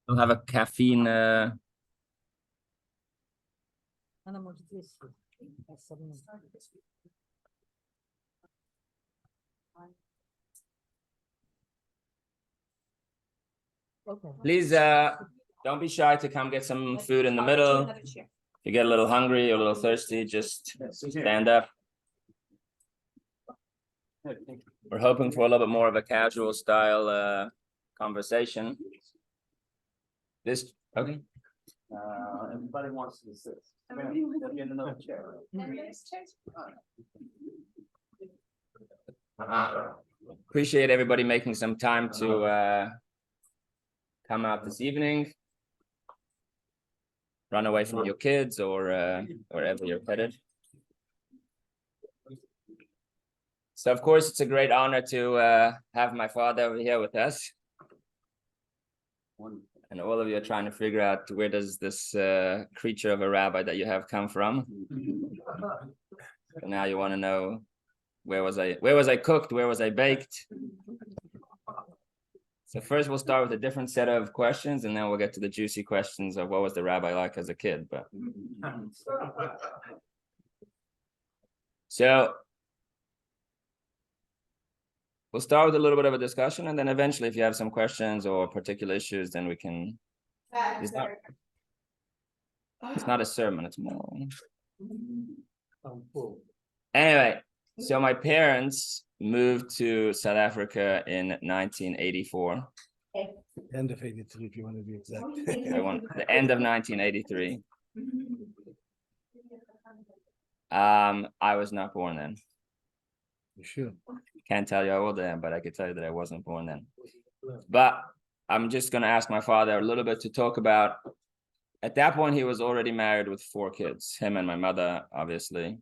Don't have a caffeine. Please, don't be shy to come get some food in the middle. If you get a little hungry or a little thirsty, just stand up. We're hoping for a little bit more of a casual style conversation. This okay. Everybody wants to sit. In another chair. Appreciate everybody making some time to come out this evening. Run away from your kids or wherever you're headed. So of course it's a great honor to have my father over here with us. And all of you are trying to figure out where does this creature of a rabbi that you have come from. So now you want to know where was I cooked, where was I baked? So first we'll start with a different set of questions, and then we'll get to the juicy questions of what was the rabbi like as a kid. But so we'll start with a little bit of a discussion, and then eventually if you have some questions or particular issues, then we can. It's not a sermon, it's more. Anyway, so my parents moved to South Africa in 1984. End of 83, if you want to be exact. The end of 1983. I was not born then. You sure? Can't tell you how old I am, but I can tell you that I wasn't born then. But I'm just going to ask my father a little bit to talk about, at that point, he was already married with 4 kids, him and my mother, obviously.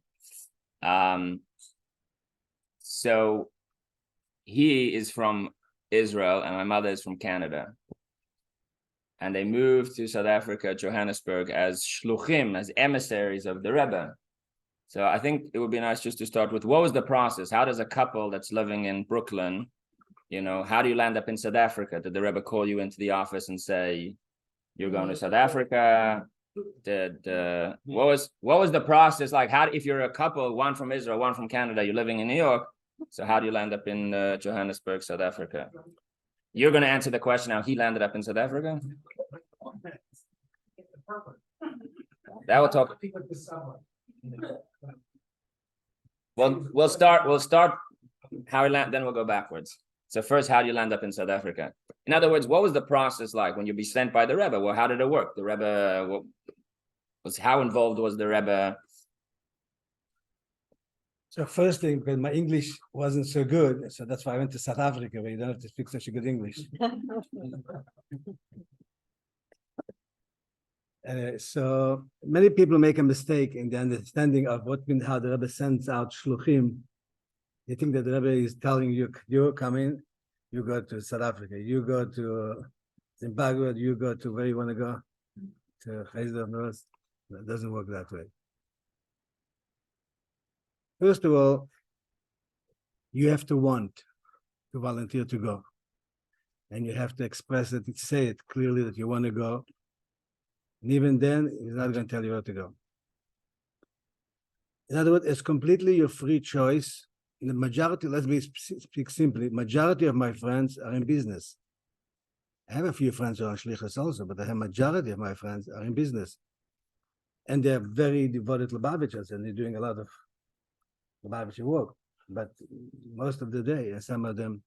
So he is from Israel and my mother is from Canada. And they moved to South Africa, Johannesburg, as shluchim, as emissaries of the Rebbe. So I think it would be nice just to start with, what was the process? How does a couple that's living in Brooklyn, how do you land up in South Africa? Did the Rebbe call you into the office and say, you're going to South Africa? What was the process like? How, if you're a couple, one from Israel, one from Canada, you're living in New York, so how do you land up in Johannesburg, South Africa? You're going to answer the question how he landed up in South Africa? That will talk. Well, we'll start how he landed, then we'll go backwards. So first, how do you land up in South Africa? In other words, what was the process like when you'd be sent by the Rebbe? Well, how did it work? The Rebbe how involved was the Rebbe? So first thing, because my English wasn't so good, so that's why I went to South Africa, where you don't have to speak such a good English. So many people make a mistake in the understanding of how the Rebbe sends out shluchim. They think that the Rebbe is telling you, you come in, you go to South Africa, you go to Zimbabwe, you go to where you want to go, to Heidelberg. It doesn't work that way. First of all, you have to want to volunteer to go. And you have to express it, say it clearly that you want to go. And even then, he's not going to tell you where to go. In other words, it's completely your free choice. The majority, speak simply, majority of my friends are in business. I have a few friends who are shlichus also, but the majority of my friends are in business. And they're very devoted Lubavitchers, and they're doing a lot of Lubavitcher work. But most of the day, and some of them,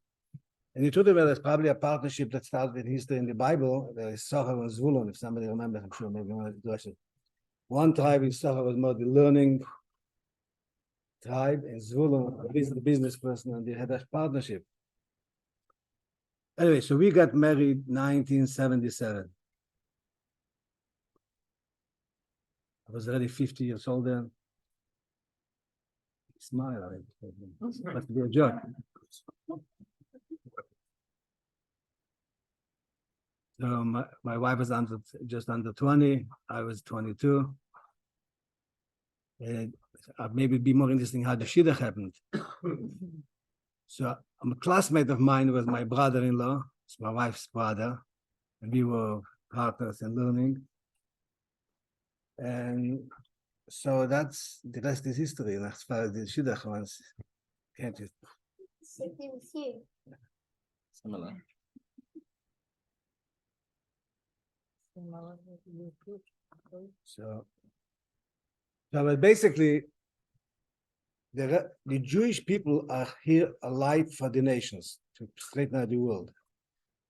and you told me there's probably a partnership that started in history in the Bible. There is Socher and Zvulun, if somebody remembers, I'm sure maybe one address it. One tribe in Socher was more the learning tribe, and Zvulun, the business person, and they had a partnership. Anyway, so we got married 1977. I was already 50 years old then. Smile, must be a joke. So my wife was just under 20. I was 22. And maybe it'd be more interesting how the shidduch happened. So a classmate of mine was my brother-in-law, it's my wife's brother, and we were partners and learning. And so that's the rest is history. And as far as the Shidduch ones, can't you? Sitting with you. Similar. So but basically, the Jewish people are here alive for the nations to straighten out the world.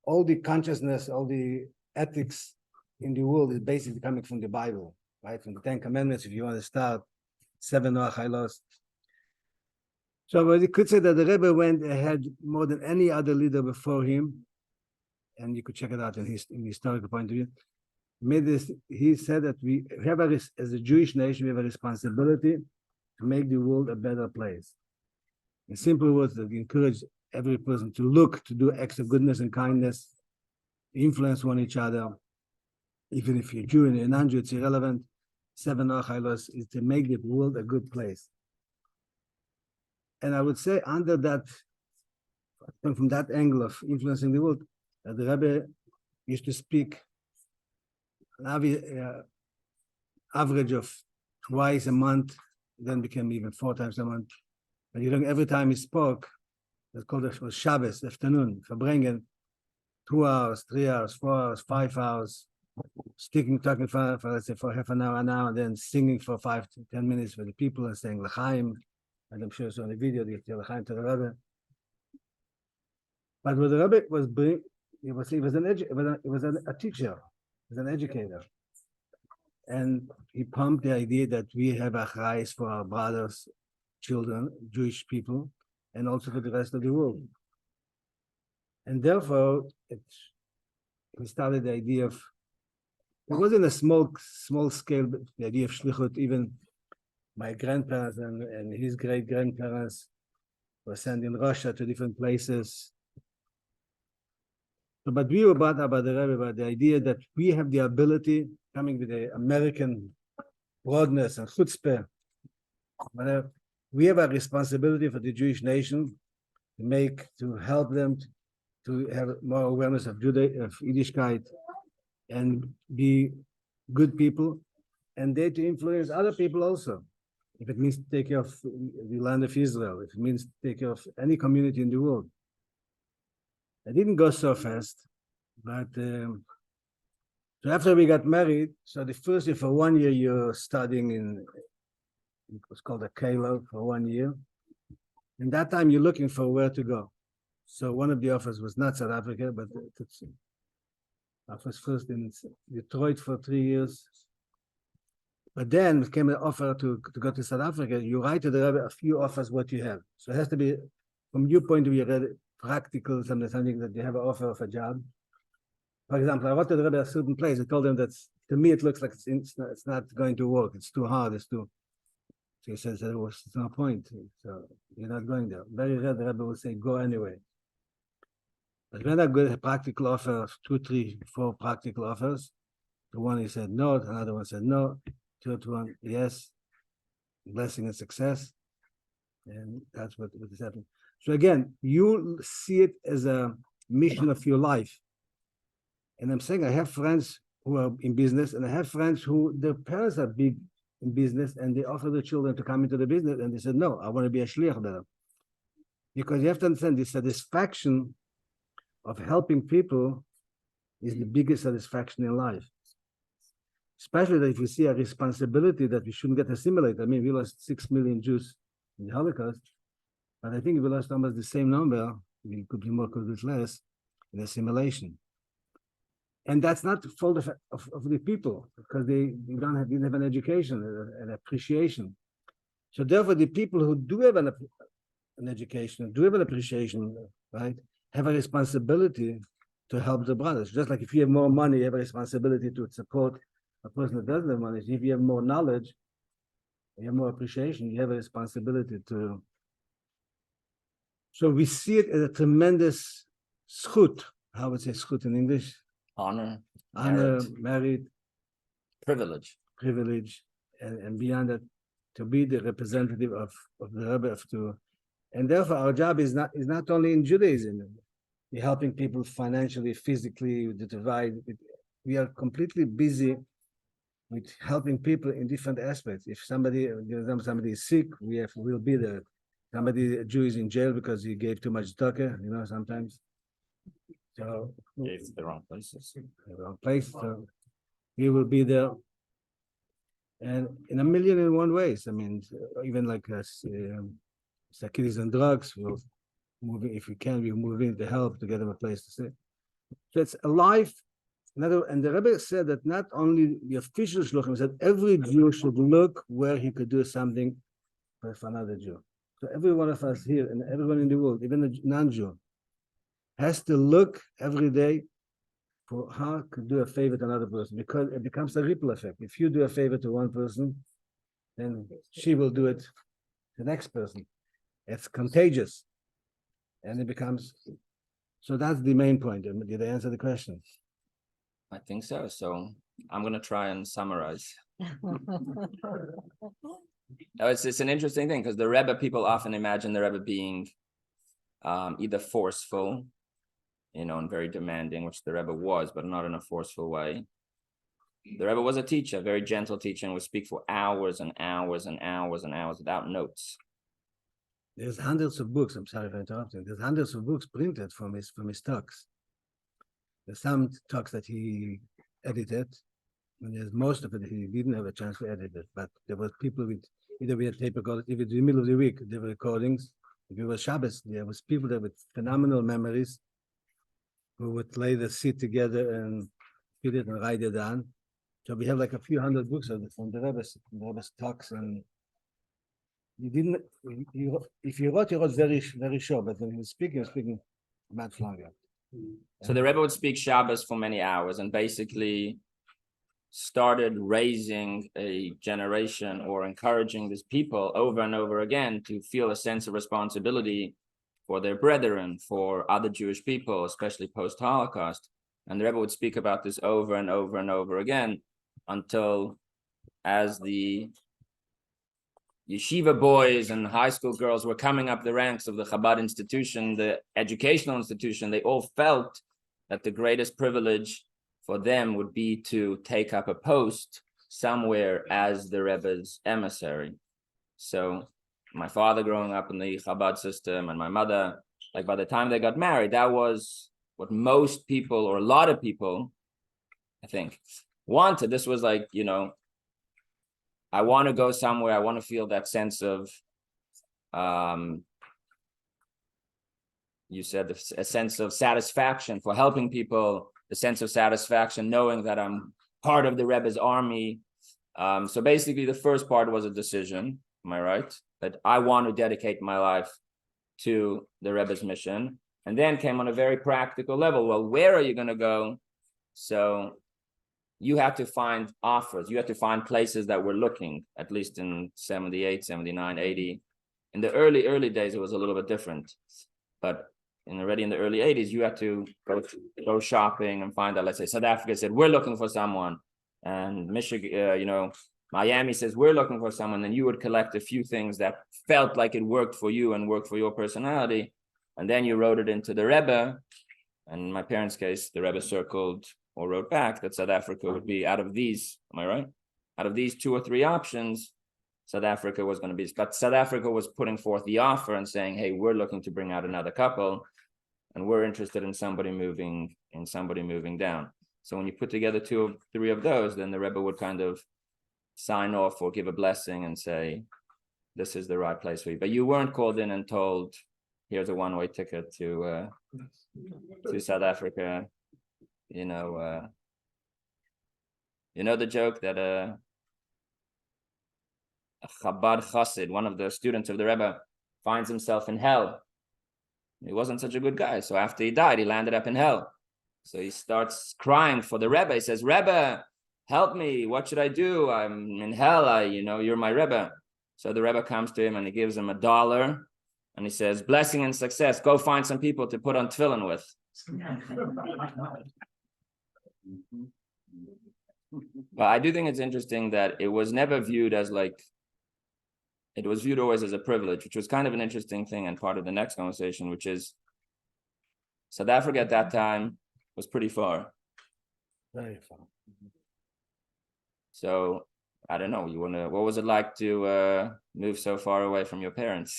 All the consciousness, all the ethics in the world is basically coming from the Bible, right? From the Ten Commandments, if you want to start, 7 Noach. So but you could say that the Rebbe went ahead more than any other leader before him, and you could check it out in historical point of view. He said that we have as a Jewish nation, we have a responsibility to make the world a better place. In simple words, that we encourage every person to look, to do acts of goodness and kindness, influence one each other. Even if you're Jew and you're non-Jew, it's irrelevant. 7 Achailos is to make the world a good place. And I would say under that, from that angle of influencing the world, the Rebbe used to speak an average of twice a month, then became even 4 times a month. But you know, every time he spoke, it's called it Shabbos, afternoon, verbringen, 2 hours, 3 hours, 4 hours, 5 hours, talking for let's say for half an hour, and then singing for 5 to 10 minutes for the people and saying L'chaim. And I'm sure it's on the video, they tell L'chaim to the Rebbe. But what the Rebbe was bringing, he was a teacher, he was an educator. And he pumped the idea that we have a achayis for our brothers, children, Jewish people, and also for the rest of the world. And therefore, he started the idea of, it wasn't a small scale, but the idea of shlichut. Even my grandparents and his great-grandparents were sent in Russia to different places. So, but we were brought about the Rebbe, about the idea that we have the ability, coming with the American broadness and chutzpah, whatever, we have a responsibility for the Jewish nation to help them to have more awareness of Yiddishkeit and be good people, and they to influence other people also. If it means to take care of the land of Israel, if it means to take care of any community in the world. I didn't go so fast, but so after we got married, so the first year for 1 year you're studying it was called a Kalo for 1 year. And that time you're looking for where to go. So one of the offers was not South Africa, but I was first in Detroit for 3 years. But then it came an offer to go to South Africa. You write to the Rebbe a few offers what you have. So it has to be, from your point of view, practical, something that you have an offer of a job. For example, I wrote to the Rebbe a certain place. I told them that to me it looks like it's not going to work. It's too hard. So he says there was no point. So you're not going there. Very rare the Rebbe will say go anyway. But when I got a practical offer, 2, 3, 4 practical offers, the one he said no, another one said no, third one yes, blessing and success, and that's what is happening. So again, you see it as a mission of your life. And I'm saying I have friends who are in business, and I have friends who their parents are big in business, and they offer their children to come into the business, and they said, no, I want to be a shliach better. Because you have to understand the satisfaction of helping people is the biggest satisfaction in life. Especially that if you see a responsibility that we shouldn't get assimilated. I mean, we lost 6 million Jews in the Holocaust, but I think we lost almost the same number, it could be more, could be less, in assimilation. And that's not the fault of the people, because they didn't have an education, an appreciation. So therefore, the people who do have an education, do have an appreciation, right, have a responsibility to help the brothers. Just like if you have more money, you have a responsibility to support a person that doesn't have money. If you have more knowledge, you have more appreciation, you have a responsibility to. So we see it as a tremendous schut. How would say schut in English? Honor, merit, privilege, and beyond that, to be the representative of the Rebbe and therefore our job is not only in Judaism. We're helping people financially, physically, to divide. we are completely busy with helping people in different aspects. If somebody is sick, we'll be there. A Jew is in jail because he gave too much tzedakah, sometimes. So Gave to the wrong places. The wrong place. So he will be there. And in a million and one ways. I mean, even like Sakidis and drugs, we'll move in, if we can, we'll move in to help to get them a place to stay. So it's a life. And the Rebbe said that not only the official shluchim, said every Jew should look where he could do something for another Jew. So every one of us here and everyone in the world, even the non-Jew, has to look every day for how to do a favor to another person, because it becomes a ripple effect. If you do a favor to one person, then she will do it to the next person. It's contagious. And it becomes, so that's the main point. Did I answer the question? I think so. So I'm going to try and summarize. It's an interesting thing because the Rebbe, people often imagine the Rebbe being either forceful, and very demanding, which the Rebbe was, but not in a forceful way. The Rebbe was a teacher, a very gentle teacher, and would speak for hours and hours and hours and hours without notes. There's hundreds of books. I'm sorry for interrupting. There's hundreds of books printed from his talks. There's some talks that he edited, and there's most of it he didn't have a chance to edit it. But there were people with either we had tape recorders, if it's the middle of the week, there were recordings. If it was Shabbos, there was people there with phenomenal memories who would later sit together and fit it and write it down. So we have like a few hundred books from the Rebbe's talks, and if you wrote very, very short, but when he was speaking much longer. So the Rebbe would speak Shabbos for many hours and basically started raising a generation or encouraging these people over and over again to feel a sense of responsibility for their brethren, for other Jewish people, especially post-Holocaust. And the Rebbe would speak about this over and over and over again until, as the yeshiva boys and high school girls were coming up the ranks of the Chabad institution, the educational institution, they all felt that the greatest privilege for them would be to take up a post somewhere as the Rebbe's emissary. So my father growing up in the Chabad system and my mother, like by the time they got married, that was what most people, or a lot of people, I think, wanted. This was like, I want to go somewhere. I want to feel that sense of, you said a sense of satisfaction for helping people, the sense of satisfaction knowing that I'm part of the Rebbe's army. So basically the first part was a decision, am I right? That I want to dedicate my life to the Rebbe's mission. And then came on a very practical level. Well, where are you going to go? So you have to find offers. You have to find places that were looking, at least in 78, 79, 80. In the early days, it was a little bit different. But already in the early 80s, you had to go shopping and find out, let's say South Africa said, we're looking for someone. And Michigan, Miami says, we're looking for someone. And you would collect a few things that felt like it worked for you and worked for your personality. And then you wrote it into the Rebbe. And in my parents' case, the Rebbe circled or wrote back that South Africa would be out of these, am I right? Out of these 2 or 3 options, South Africa was going to be, but South Africa was putting forth the offer and saying, hey, we're looking to bring out another couple, and we're interested in somebody moving down. So when you put together 2 or 3 of those, then the Rebbe would kind of sign off or give a blessing and say, this is the right place for you. But you weren't called in and told, here's a one-way ticket to South Africa. You know the joke that a Chabad Chassid, one of the students of the Rebbe, finds himself in hell. He wasn't such a good guy. So after he died, he landed up in hell. So he starts crying for the Rebbe. He says, Rebbe, help me. What should I do? I'm in hell. You're my Rebbe. So the Rebbe comes to him and he gives him $1. And he says, blessing and success. Go find some people to put on tefillin with. But I do think it's interesting that it was never viewed as it was viewed always as a privilege, which was kind of an interesting thing and part of the next conversation, which is South Africa at that time was pretty far. Very far. So I don't know. What was it like to move so far away from your parents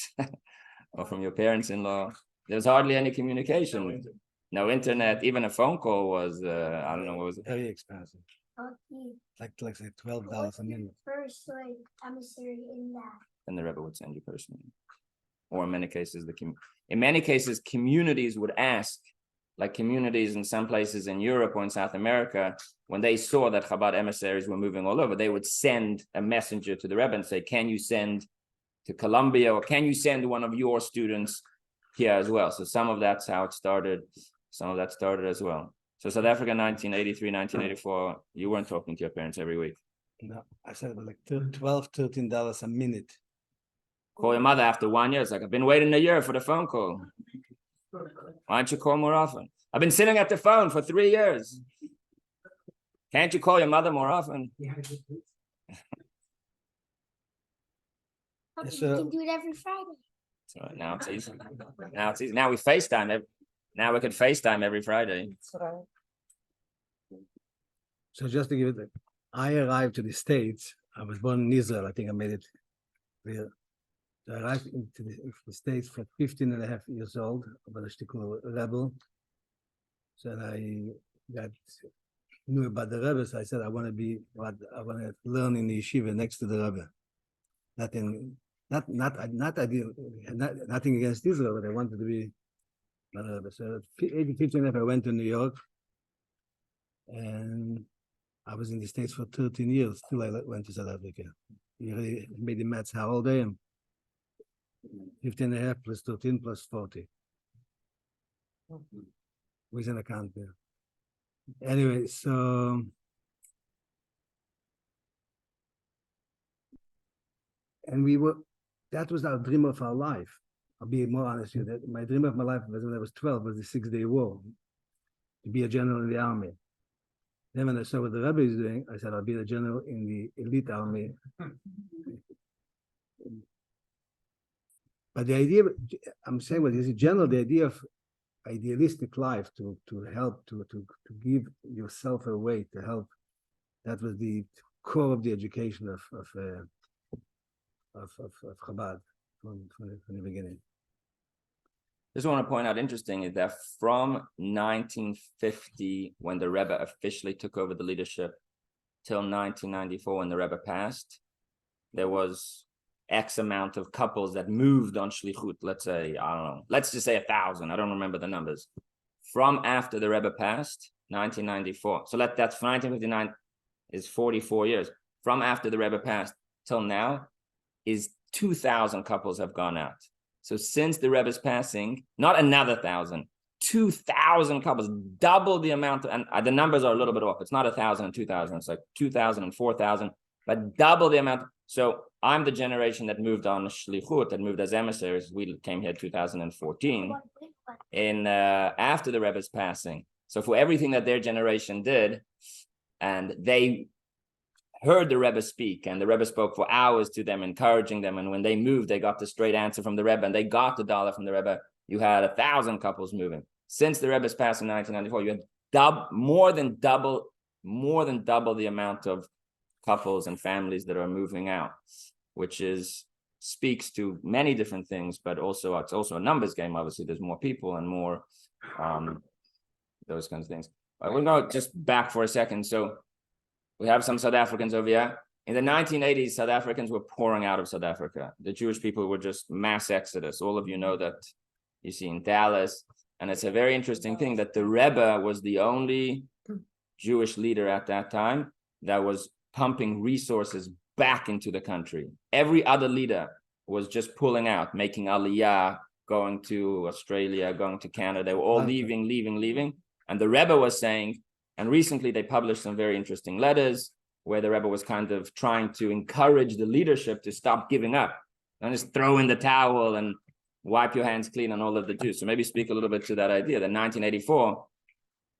or from your parents-in-law? There's hardly any communication. No internet. Even a phone call was I don't know, what was it? Very expensive. Okay. Like say $12 a minute. First, like, emissary in that. And the Rebbe would send you personally. Or in many cases, communities would ask, like communities in some places in Europe or in South America, when they saw that Chabad emissaries were moving all over, they would send a messenger to the Rebbe and say, can you send to Colombia, or can you send one of your students here as well? So some of that's how it started. Some of that started as well. So South Africa, 1983, 1984, you weren't talking to your parents every week. No, I said it was like $12, $13 a minute. Call your mother after 1 year. It's like, I've been waiting a year for the phone call. Why don't you call more often? I've been sitting at the phone for 3 years. Can't you call your mother more often? Okay, So- we can do it every Friday. So now it's easy. Now we FaceTime. Now we could FaceTime every Friday. So just to give it, I arrived to the States. I was born in Israel. I think I made it clear. So I arrived into the States for 15 and a half years old. I was a shtickle rebel. So I knew about the Rebbe. So I said, I want to learn in the yeshiva next to the Rebbe. Nothing against Israel, but I wanted to be the Rebbe. So at 15 and a half, I went to New York. And I was in the States for 13 years till I went to South Africa. You really made the maths how old I am. 15 and a half plus 13 plus 40. With an account there. Anyway, so and that was our dream of our life. I'll be more honest with you. My dream of my life was when I was 12, was the 6-day war. To be a general in the army. Then when I saw what the Rebbe is doing, I said, I'll be a general in the elite army. But the idea, I'm saying, what is in general, the idea of idealistic life to help, to give yourself away, to help, that was the core of the education of Chabad from the beginning. Just want to point out, interesting, is that from 1950, when the Rebbe officially took over the leadership, till 1994, when the Rebbe passed, there was X amount of couples that moved on Shlichut. Let's say, I don't know, let's just say 1,000. I don't remember the numbers. From after the Rebbe passed, 1994. So that's 1959 is 44 years. From after the Rebbe passed till now is 2,000 couples have gone out. So since the Rebbe's passing, not another 1,000, 2,000 couples, double the amount, and the numbers are a little bit off. It's not 1,000 and 2,000. It's like 2,000 and 4,000, but double the amount. So I'm the generation that moved on Shlichut, that moved as emissaries. We came here 2014, after the Rebbe's passing. So for everything that their generation did, and they heard the Rebbe speak, and the Rebbe spoke for hours to them, encouraging them. And when they moved, they got the straight answer from the Rebbe, and they got the dollar from the Rebbe. You had 1,000 couples moving. Since the Rebbe's passed in 1994, you had more than double the amount of couples and families that are moving out, which speaks to many different things, but also it's also a numbers game. Obviously, there's more people and more those kinds of things. But we'll go just back for a second. So we have some South Africans over here. In the 1980s, South Africans were pouring out of South Africa. The Jewish people were just mass exodus. All of you know that you see in Dallas. And it's a very interesting thing that the Rebbe was the only Jewish leader at that time that was pumping resources back into the country. Every other leader was just pulling out, making aliyah, going to Australia, going to Canada. They were all leaving. And the Rebbe was saying, and recently they published some very interesting letters where the Rebbe was kind of trying to encourage the leadership to stop giving up and just throw in the towel and wipe your hands clean on all of the Jews. So maybe speak a little bit to that idea that 1984,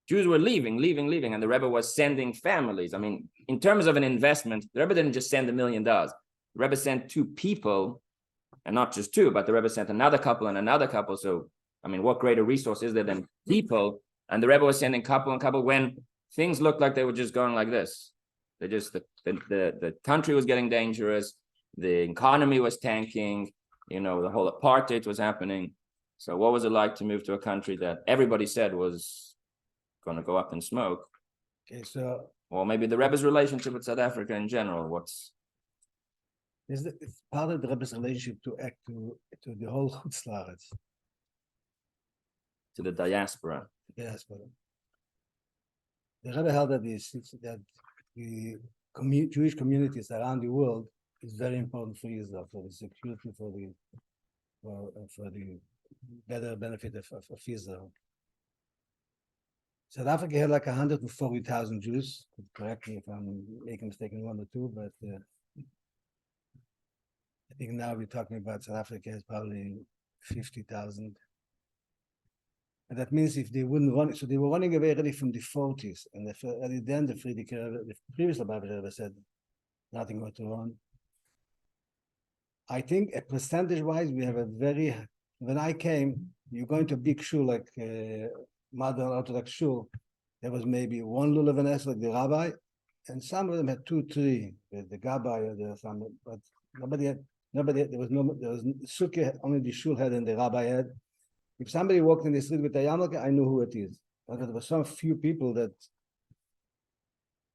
Jews were leaving, and the Rebbe was sending families. I mean, in terms of an investment, the Rebbe didn't just send $1 million. The Rebbe sent 2 people, and not just 2, but the Rebbe sent another couple and another couple. So, I mean, what greater resource is there than people? And the Rebbe was sending couple and couple when things looked like they were just going like this. They just the country was getting dangerous, the economy was tanking, the whole apartheid was happening. So what was it like to move to a country that everybody said was going to go up in smoke? Okay, so Or maybe the Rebbe's relationship with South Africa in general. it's part of the Rebbe's relationship to the whole Chutz La'aretz. To the diaspora. Yes, but the Rebbe held that the Jewish communities around the world is very important for Israel, for the security, for the better benefit of Israel. South Africa had like 140,000 Jews. Correct me if I'm making a mistake in one or two, but I think now we're talking about South Africa has probably 50,000. And that means if they wouldn't run, so they were running away already from the 40s. And already then the previous Rabbi said nothing more to run. I think percentage-wise, we have when I came, you go into a big shul like modern Orthodox shul, there was maybe one lulav and like the rabbi, and some of them had 2, 3, the gabbai or the some, but nobody, there was sukkah, only the shul had and the rabbi had. If somebody walked in the street with a yarmulke, I knew who it is. But there were some few people that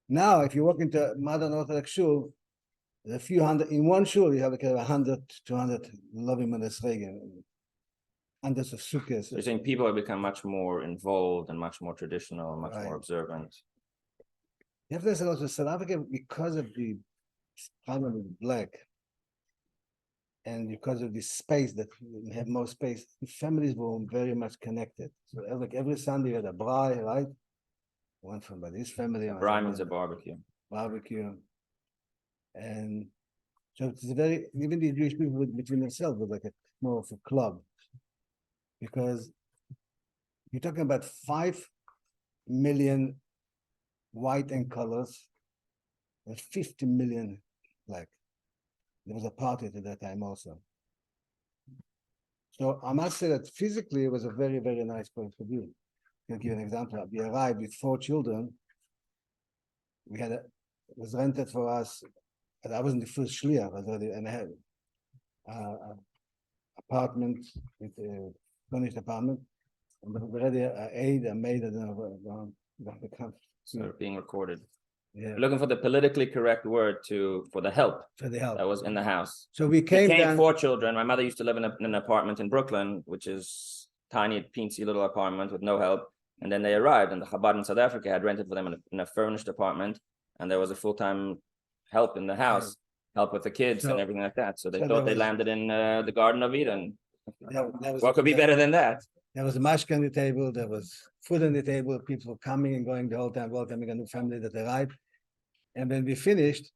now, if you walk into modern Orthodox shul, there's a few hundred in one shul. You have like 100, 200 lovim and esregen, hundreds of sukkahs. You're saying people have become much more involved and much more traditional, much Right. more observant. You have to say also South Africa, because of the problem with black, and because of the space that we have more space, the families were very much connected. So like every Sunday we had a braai, right? One from this family. Braai means a barbecue. Barbecue. And so it's even the Jewish people between themselves was like more of a club. Because you're talking about 5 million white and colors and 50 million black. There was a party at that time also. So I must say that physically it was a very, very nice place to be. I'll give you an example. We arrived with 4 children. It was rented for us, and I wasn't the first shliach, and I had apartment with a furnished apartment. And already a maid, So being recorded. Yeah. Looking for the politically correct word for the help For the help that was in the house. So we came down. 4 children. My mother used to live in an apartment in Brooklyn, which is tiny, teensy little apartment with no help. And then they arrived, and the Chabad in South Africa had rented for them in a furnished apartment, and there was a full-time help in the house, help with the kids and everything like that. So they thought they landed in the Garden of Eden. What could be better than that? There was a mashka on the table, there was food on the table, people were coming and going the whole time, welcoming a new family that arrived. And when we finished,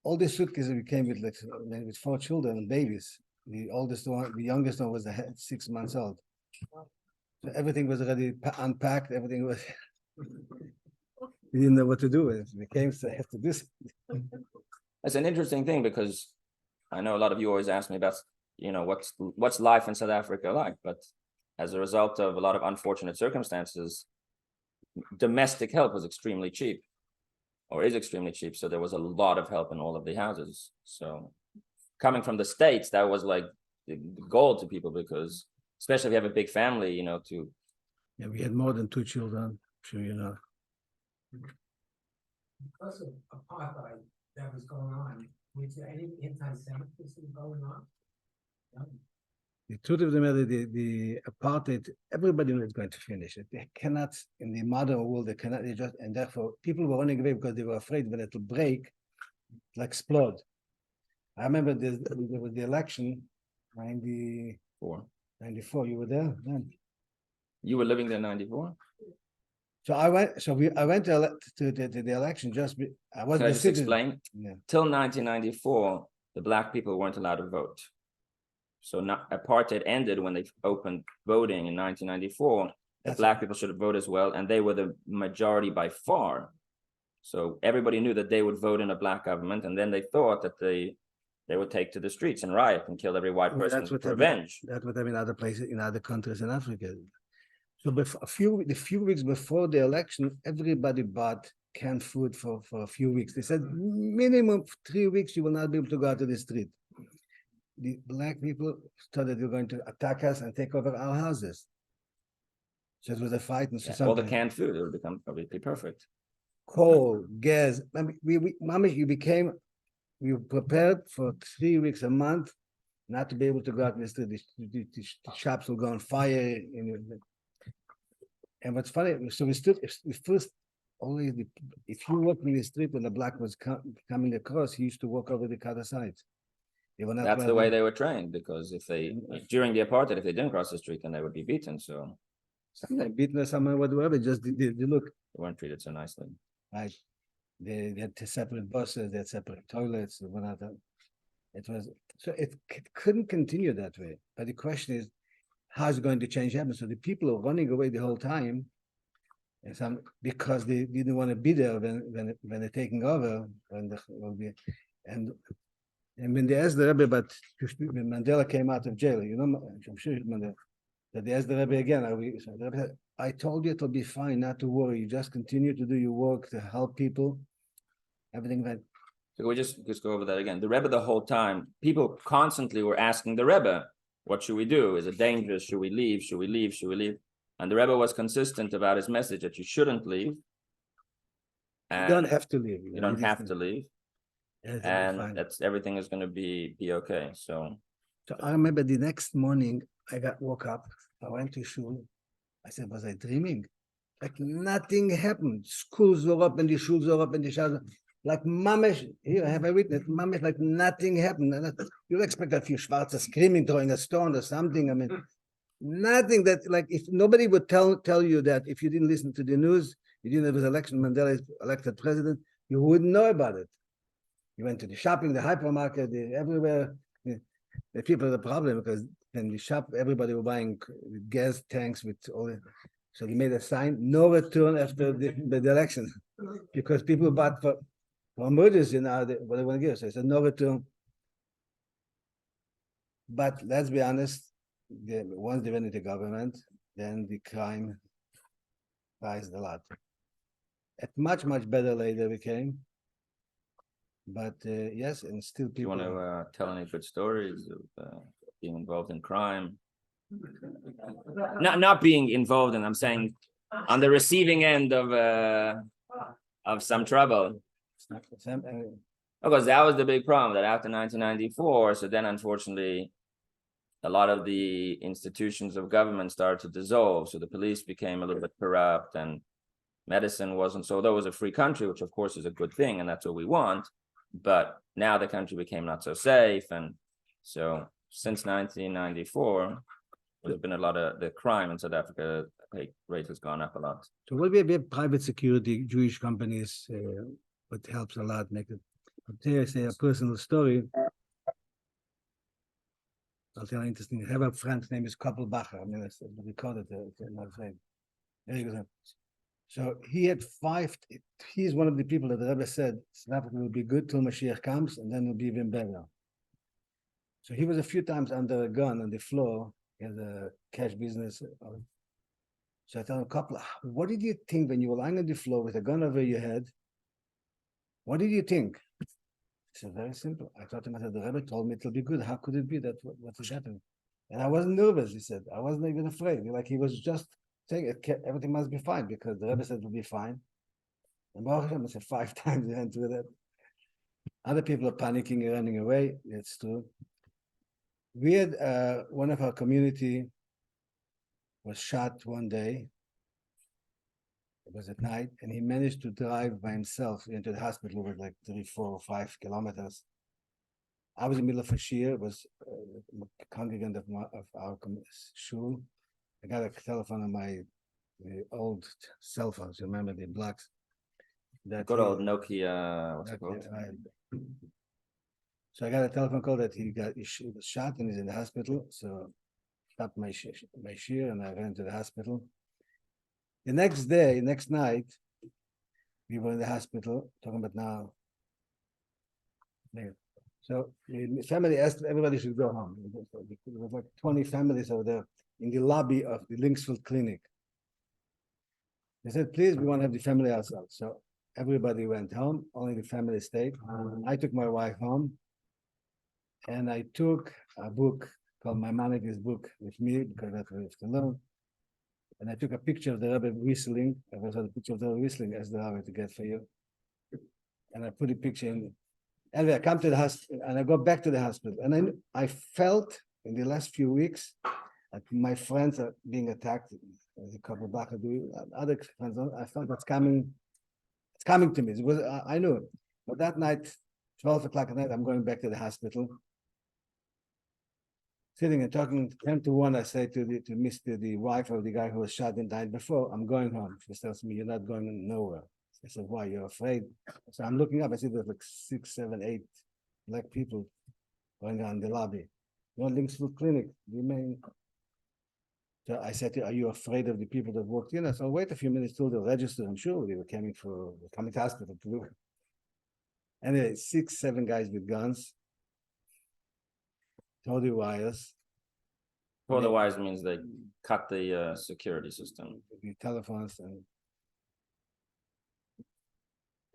all the suitcases we came with 4 children and babies. The oldest one, the youngest one was 6 months old. So everything was already unpacked, everything was, we didn't know what to do with it. We came to have to do something. It's an interesting thing because I know a lot of you always ask me about, what's life in South Africa like, but as a result of a lot of unfortunate circumstances, domestic help was extremely cheap, or is extremely cheap. So there was a lot of help in all of the houses. So coming from the States, that was like the goal to people, because especially if you have a big family, Yeah, we had more than 2 children, I'm sure you know. Because of apartheid that was going on, was there any anti-Semitism going on? No. The truth of the matter, the apartheid, everybody knew it's going to finish it. They cannot, in the modern world, and therefore people were running away because they were afraid when it'll break, it'll explode. I remember there was the election, 94, you were there then? You were living there in 94? So I went to the election I wasn't Can I a just citizen. explain? Yeah. Till 1994, the black people weren't allowed to vote. So apartheid ended when they opened voting in 1994. The black people should have voted as well, and they were the majority by far. So everybody knew that they would vote in a black government, and then they thought that they would take to the streets and riot and kill every white person for revenge. That's what I mean, other places, in other countries in Africa. So the few weeks before the election, everybody bought canned food for a few weeks. They said minimum 3 weeks you will not be able to go out to the street. The black people thought that they were going to attack us and take over our houses. So it was a fight and Yeah, all the canned food, it would become probably perfect. coal, gas. I mean, we were prepared for 3 weeks a month not to be able to go out in the street. The shops will go on fire. And what's funny, so we first always, if you walk in the street when the black was coming across, he used to walk over the other side. That's the way they were trained, because during the apartheid, if they didn't cross the street, then they would be beaten. So sometimes beaten or something, whatever, just they look. They weren't treated so nicely. Right. They had separate buses, they had separate toilets, and one other. It was so it couldn't continue that way. But the question is, how's it going to change happen? So the people are running away the whole time, and because they didn't want to be there when they're taking over, and when they asked the Rebbe, but when Mandela came out of jail, I'm sure Mandela, that they asked the Rebbe again, the Rebbe said, I told you it'll be fine, not to worry. You just continue to do your work to help people. Everything went. So we just go over that again. The Rebbe, the whole time, people constantly were asking the Rebbe, what should we do? Is it dangerous? Should we leave? Should we leave? Should we leave? And the Rebbe was consistent about his message that you shouldn't leave. You don't have to leave. You don't have to leave. And that's everything is going to be okay. So I remember the next morning I woke up, I went to shul. I said, was I dreaming? Like nothing happened. Schools were up and the shuls were up and the shul, like mamish. Here I have a witness. Mamish, like nothing happened. And you'll expect a few schwarzer screaming, throwing a stone or something. I mean, nothing that, like, if nobody would tell you that if you didn't listen to the news, you didn't know it was election, Mandela is elected president, you wouldn't know about it. You went to the shopping, the hypermarket, everywhere. The people had a problem because in the shop, everybody were buying gas tanks with all the, so he made a sign, no return after the election, because people bought for emergency now, what they want to give. So I said, no return. But let's be honest, once they went into government, then the crime rised a lot. At much better later became. But yes, and still people. Do you want to tell any good stories of being involved in crime? Not being involved in, I'm saying on the receiving end of some trouble. Because that was the big problem, that after 1994, so then unfortunately a lot of the institutions of government started to dissolve. So the police became a little bit corrupt and medicine wasn't, so that was a free country, which of course is a good thing, and that's what we want. But now the country became not so safe. And so since 1994, there's been a lot of the crime in South Africa rate has gone up a lot. So what we have private security, Jewish companies, what helps a lot make it. I'll tell you a personal story. I'll tell you interesting. I have a friend, his name is Koppelbacher. I mean, it's recorded, my friend. Very good. So he had he's one of the people that the Rebbe said, South Africa will be good till Mashiach comes, and then it'll be even better. So he was a few times under a gun on the floor. He had a cash business. So I told him, Koppel, what did you think when you were lying on the floor with a gun over your head? What did you think? He said, very simple. I thought to myself, the Rebbe told me it'll be good. How could it be that what's happening? And I wasn't nervous, he said. I wasn't even afraid. Like he was just saying everything must be fine because the Rebbe said it'll be fine. And Baruch Hashem, I said 5 times he went through that. Other people are panicking and running away. It's true. We had one of our community was shot one day. It was at night, and he managed to drive by himself into the hospital with like 3, 4, or 5 kilometers. I was in the middle of a shir. It was a congregant of our shul. I got a telephone on my old cell phones. You remember the blocks? That good old Nokia. What's it called? So I got a telephone call that he was shot and he's in the hospital. So I stopped my shir and I ran to the hospital. The next night, we were in the hospital talking about now. So the family asked everybody should go home. There was like 20 families over there in the lobby of the Linksfield Clinic. They said, please, we want to have the family outside. So everybody went home, only the family stayed. I took my wife home, and I took a book called Maimonides' book with me because that's what I have to learn. And I took a picture of the Rabbi whistling. I was a picture of the Rabbi whistling as the Rabbi to get for you. And I put the picture in. Anyway, I come to the hospital and I go back to the hospital. And then I felt in the last few weeks that my friends are being attacked. A couple of other friends, I felt it's coming to me. It was, I knew it. But that night, 12 o'clock at night, I'm going back to the hospital. Sitting and talking 10 to 1, I say to the wife of the guy who was shot the night before, I'm going home. She tells me, you're not going nowhere. I said, why? You're afraid? So I'm looking up. I see there's like 6, 7, 8 black people going on in the lobby. No Linksfield Clinic. So I said to her, are you afraid of the people that walked in? I said, wait a few minutes till they register. I'm sure they were coming to hospital to do it. Anyway, 6, 7 guys with guns. Tore the wires. Tore the wires means they cut the security system. The telephones and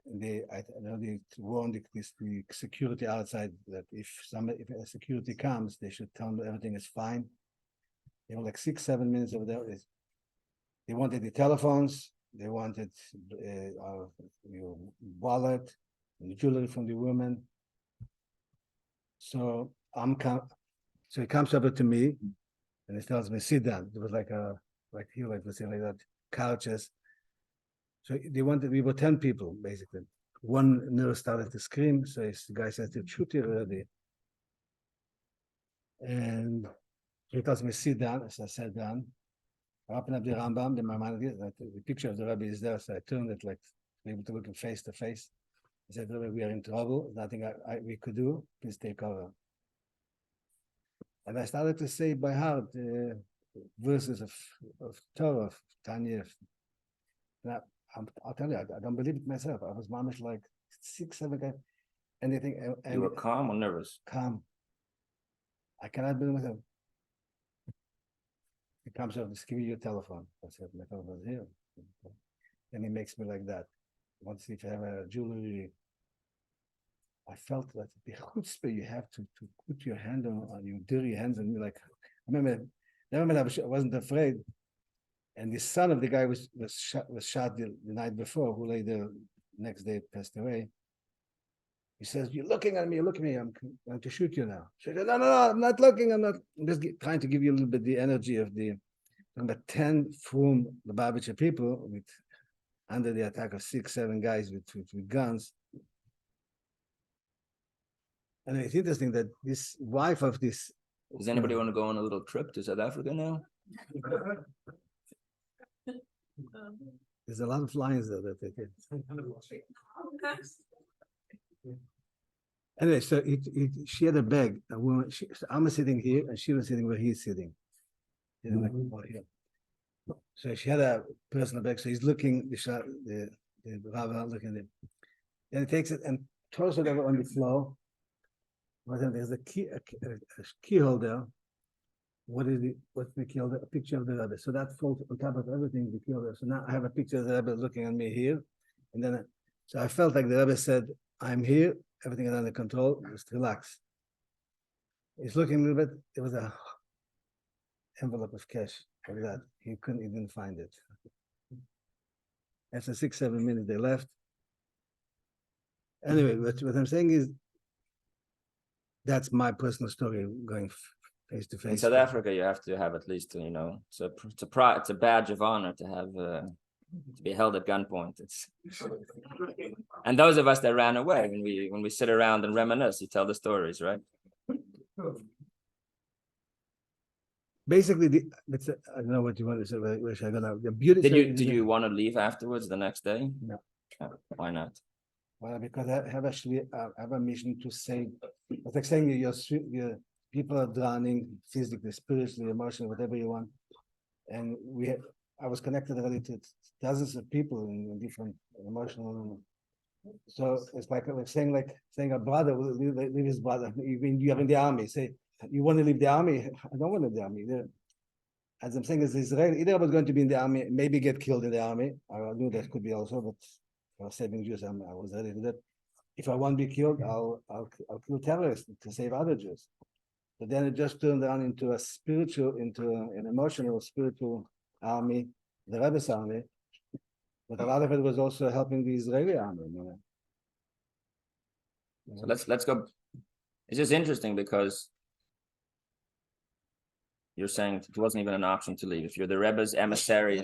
they warned the security outside that if a security comes, they should tell them everything is fine. They were like 6, 7 minutes over there. They wanted the telephones. They wanted our wallet and jewelry from the women. So so he comes over to me and he tells me, sit down. There was like that, couches. So we were 10 people, basically. One nurse started to scream, so the guy says, shoot you already. And he tells me, sit down. So I sat down. I opened up the Rambam, the Maimonides, the picture of the Rabbi is there, so I turned it like, able to look him face to face. I said, Rabbi, we are in trouble. There's nothing we could do. Please take over. And I started to say by heart verses of Torah, of Tanya. Now, I'll tell you, I don't believe it myself. I was mamish like 6, 7 guys. Anything. And You were calm or nervous? Calm. I cannot believe myself. He comes up, just give me your telephone. I said, my telephone's here. And he makes me like that. I want to see if I have a jewelry. I felt that the chutzpah you have to put your hand on your dirty hands on me. Like, I remember I wasn't afraid. And the son of the guy was shot the night before, who later next day passed away. He says, "You're looking at me. Look at me. I'm going to shoot you now." She said, "No, I'm not looking. I'm just trying to give you a little bit the energy of the 10 from the Lubavitcher people under the attack of 6, 7 guys with guns." And it's interesting that this wife of this. Does anybody want to go on a little trip to South Africa now? There's a lot of lines there that they did. Anyway, so she had a bag. A woman. I'm sitting here, and she was sitting where he's sitting. Like, oh, here. So she had a personal bag. So he's looking. The rabbi looking at it. Then he takes it and throws it over on the floor. But then there's a key holder. What's the key holder? A picture of the rabbi. So that falls on top of everything. The key holder. So now I have a picture of the rabbi looking at me here, and then so I felt like the rabbi said, "I'm here. Everything is under control. Just relax." He's looking a little bit. There was a envelope of cash like that. He couldn't even find it. After 6, 7 minutes, they left. Anyway, what I'm saying is, that's my personal story going face to face. In South Africa, you have to have at least, it's a badge of honor to have to be held at gunpoint. And those of us that ran away, when we sit around and reminisce, you tell the stories, right? Basically, I don't know what you want to say. Where should I go now? The beauty. Did you want to leave afterwards the next day? No. Why not? Well, because I have actually have a mission to save. It's like saying your people are drowning physically, spiritually, emotionally, whatever you want. And I was connected already to dozens of people in different emotional. So it's like saying a brother will leave his brother. You are in the army. Say, you want to leave the army? I don't want to leave the army. as I'm saying, as Israeli, either I was going to be in the army, maybe get killed in the army. I knew that could be also, but for saving Jews, I was ready to that. If I want to be killed, I'll kill terrorists to save other Jews. But then it just turned around into an emotional, spiritual army, the Rebbe's army. But a lot of it was also helping the Israeli army. So let's go. It's just interesting because you're saying it wasn't even an option to leave. If you're the Rebbe's emissary,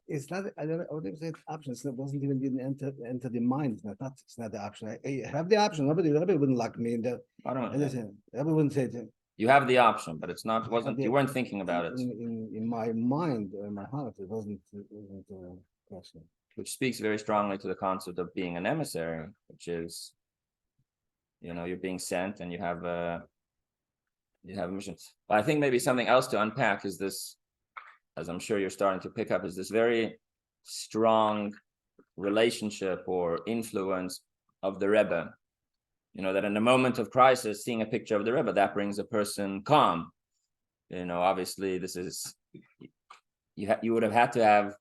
It's not. I wouldn't say it's option. It wasn't even didn't enter the mind. It's not the option. I have the option. Nobody wouldn't lock me in there. I don't know. Nobody wouldn't say it. You have the option, but it's not. Wasn't you weren't thinking about it? In my mind, in my heart, it wasn't a question. Which speaks very strongly to the concept of being an emissary, which is, you're being sent and you have a mission. But I think maybe something else to unpack is this, as I'm sure you're starting to pick up, is this very strong relationship or influence of the Rebbe. That in a moment of crisis, seeing a picture of the Rebbe, that brings a person calm. Obviously this is, you would have had to have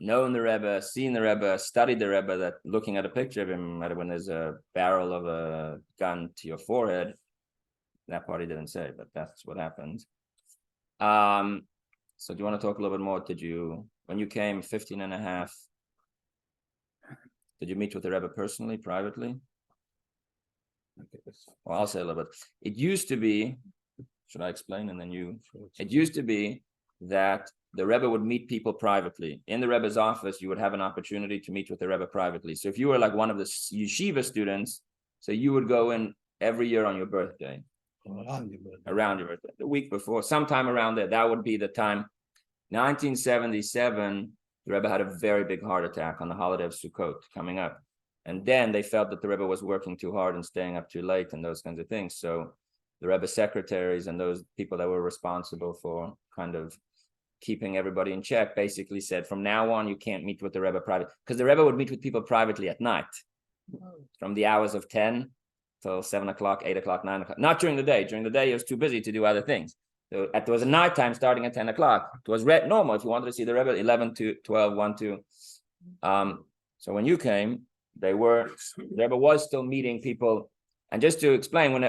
known the Rebbe, seen the Rebbe, studied the Rebbe, that looking at a picture of him, when there's a barrel of a gun to your forehead, that part he didn't say, but that's what happened. So do you want to talk a little bit more? When you came 15 and a half, did you meet with the Rebbe personally, privately? Well, I'll say a little bit. It used to be, should I explain? And then it used to be that the Rebbe would meet people privately. In the Rebbe's office, you would have an opportunity to meet with the Rebbe privately. So if you were like one of the yeshiva students, so you would go in every year on your birthday. Around your birthday. The week before, sometime around there, that would be the time. 1977, the Rebbe had a very big heart attack on the holiday of Sukkot coming up. And then they felt that the Rebbe was working too hard and staying up too late and those kinds of things. So the Rebbe secretaries and those people that were responsible for kind of keeping everybody in check basically said, from now on, you can't meet with the Rebbe private. Because the Rebbe would meet with people privately at night from the hours of 10 till 7 o'clock, 8 o'clock, 9 o'clock. Not during the day. During the day, he was too busy to do other things. So there was a night time starting at 10 o'clock. It was normal if you wanted to see the Rebbe, 11 to 12, 1, 2. So when you came, the Rebbe was still meeting people. And just to explain,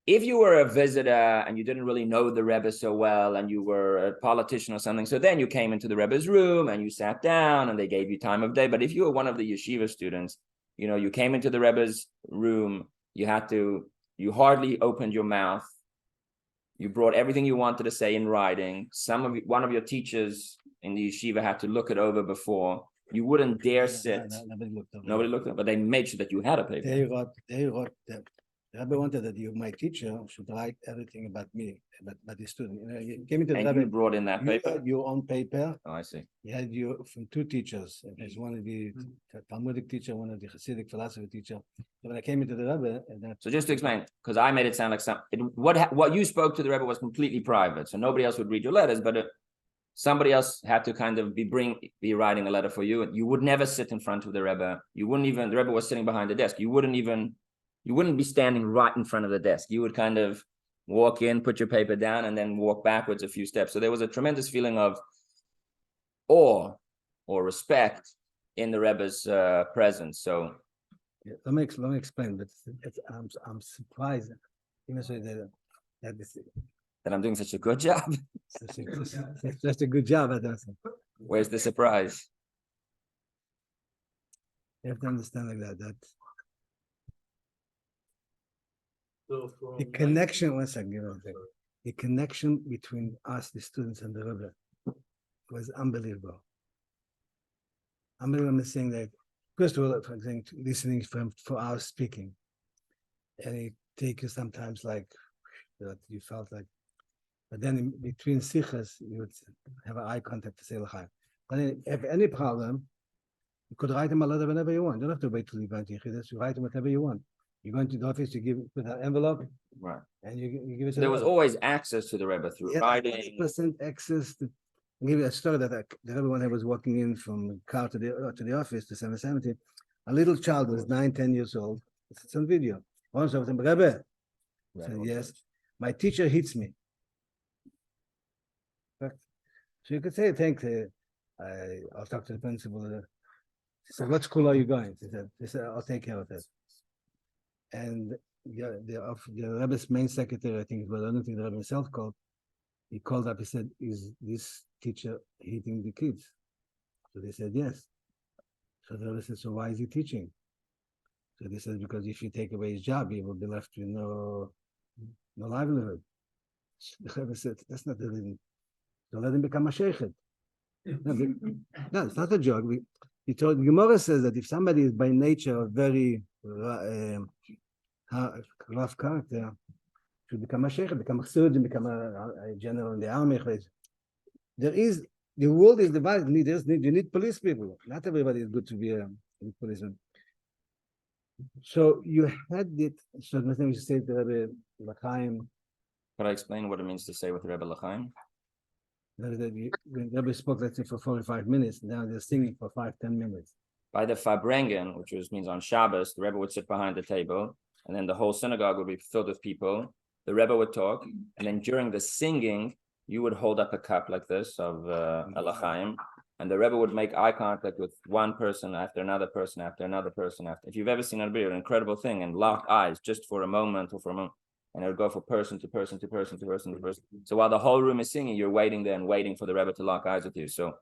if you were a visitor and you didn't really know the Rebbe so well and you were a politician or something, so then you came into the Rebbe's room and you sat down and they gave you time of day. But if you were one of the yeshiva students, you came into the Rebbe's room, you hardly opened your mouth. You brought everything you wanted to say in writing. One of your teachers in the yeshiva had to look it over before. You wouldn't dare sit. Nobody looked up, but they made sure that you had a paper. They wrote that the Rebbe wanted that my teacher should write everything about me, about the student. You came into the Rebbe, you brought in that paper. You had your own paper. Oh, I see. You had from two teachers. There's one of the Talmudic teacher, one of the Hasidic philosophy teacher. So when I came into the Rebbe, so just to explain, because I made it sound like what you spoke to the Rebbe was completely private, so nobody else would read your letters, but somebody else had to kind of be writing a letter for you, and you would never sit in front of the Rebbe. You wouldn't even. The Rebbe was sitting behind the desk. You wouldn't be standing right in front of the desk. You would kind of walk in, put your paper down, and then walk backwards a few steps. So there was a tremendous feeling of awe or respect in the Rebbe's presence. So let me explain. But I'm surprised. You say that I'm doing such a good job. Just a good job. Where's the surprise? You have to understand like that. The connection, one second, the connection between us, the students, and the Rebbe was unbelievable. I'm saying that, first of all, for example, listening for hours speaking, and it takes you sometimes like that you felt like, but then in between sichas, you would have an eye contact to say l'chaim. But if you have any problem, you could write him a letter whenever you want. You don't have to wait till you go into Yichidus. You write him whatever you want. You go into the office, you give with an envelope, right? And you give it. There was always access to the Rebbe through writing. 100% access. I'll give you a story that the Rebbe, when I was walking in from the car to the office to 770, a little child was 9-10 years old. It's on video. Once I was saying, Rebbe, I said, yes, my teacher hits me. So you could say, I'll talk to the principal. He said, what school are you going? He said, I'll take care of that. And the Rebbe's main secretary, I think, but I don't think the Rebbe himself called. He called up, he said, is this teacher hitting the kids? So they said, yes. So the Rebbe said, so why is he teaching? So they said, because if you take away his job, he will be left with no livelihood. So the Rebbe said, that's not the reason. So let him become a sheikhet. No, it's not a joke. He told Gemara says that if somebody is by nature a very rough character, should become a sheikh, become a surgeon, become a general in the army. The world is divided. You need police people. Not everybody is good to be a policeman. So you had it. So the thing you say to Rabbi L'chaim. Could I explain what it means to say with Rabbi L'chaim? When Rabbi spoke, let's say, for 45 minutes, now they're singing for 5-10 minutes. By the Farbrengen, which means on Shabbos, the Rebbe would sit behind the table, and then the whole synagogue would be filled with people. The Rebbe would talk, and then during the singing, you would hold up a cup like this of L'chaim, and the Rebbe would make eye contact with one person after another person after another person. If you've ever seen a video, an incredible thing, and lock eyes just for a moment or for a moment. And it would go from person to person to person to person to person. So while the whole room is singing, you're waiting there and waiting for the Rebbe to lock eyes with you. So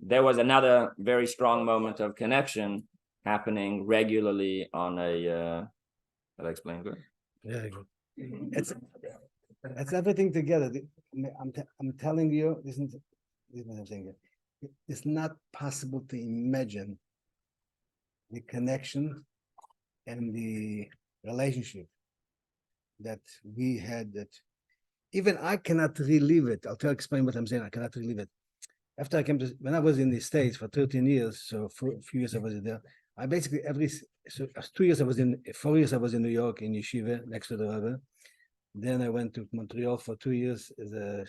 there was another very strong moment of connection happening regularly on a. Did I explain good? Very good. It's everything together. I'm telling you, this is what I'm saying. It's not possible to imagine the connection and the relationship that we had, that even I cannot relive it. I'll explain what I'm saying. I cannot relive it. After I came to, when I was in the States for 13 years, so for a few years I was there, I basically 4 years I was in New York in yeshiva next to the Rebbe. Then I went to Montreal for 2 years as a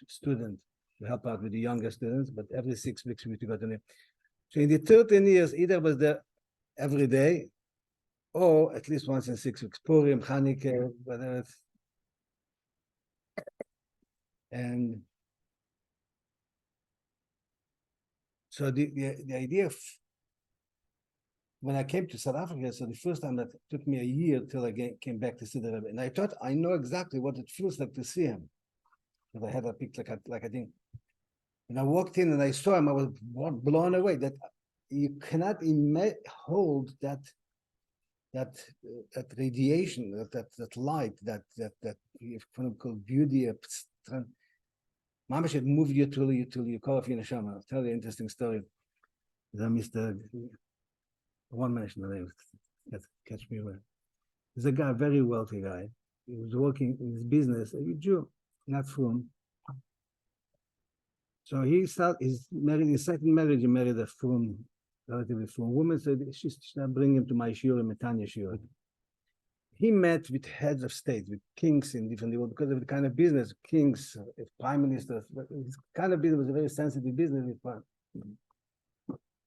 student to help out with the younger students, but every 6 weeks we used to go to New York. So in the 13 years, either I was there every day, or at least once in 6 weeks, Purim, Chanukah, whatever. And so the idea of when I came to South Africa, so the first time that took me a year till I came back to see the Rebbe, and I thought I know exactly what it feels like to see him. Because I had a picture like I think. When I walked in and I saw him, I was blown away that you cannot hold that radiation, that light, that called beauty. Mama should move you till you call off your neshama. I'll tell you an interesting story. Mr. One mention the name, catch me away. There's a guy, a very wealthy guy. He was working in his business, a Jew, not from. So his second marriage, he married a relatively from woman, so she started bringing him to my shiur, Metanya shiur. He met with heads of state, with kings in different world, because of the kind of business, kings, prime ministers, this kind of business was a very sensitive business.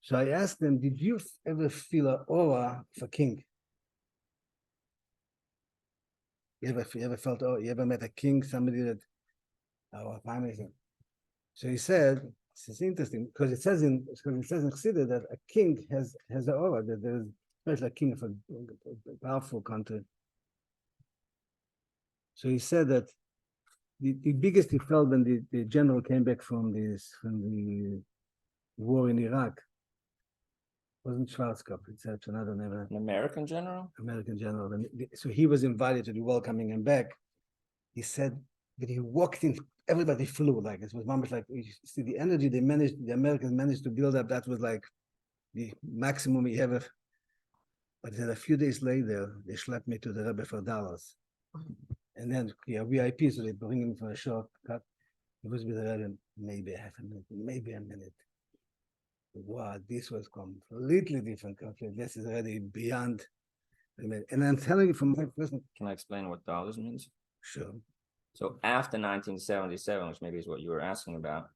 So I asked them, did you ever feel an aura of a king? You ever felt, you ever met a king, somebody that, our prime minister? So he said, this is interesting, because it says in Chassidut that a king has an aura, that there is, especially a king of a powerful country. So he said that the biggest he felt when the general came back from the war in Iraq wasn't Schwarzkopf, it's another name. An American general? American general. And so he was invited to do welcoming him back. He said that he walked in, everybody flew, like it was almost like, you see the energy the Americans managed to build up, that was like the maximum he ever. But then a few days later, they schlepped me to the Rebbe for Dallas. And then, VIP, so they bring him for a short cut. It was with the Rebbe, maybe half a minute, maybe a minute. Wow, this was completely different country. This is already beyond. And I'm telling you from my personal. Can I explain what dollars means? Sure. So after 1977, which maybe is what you were asking about,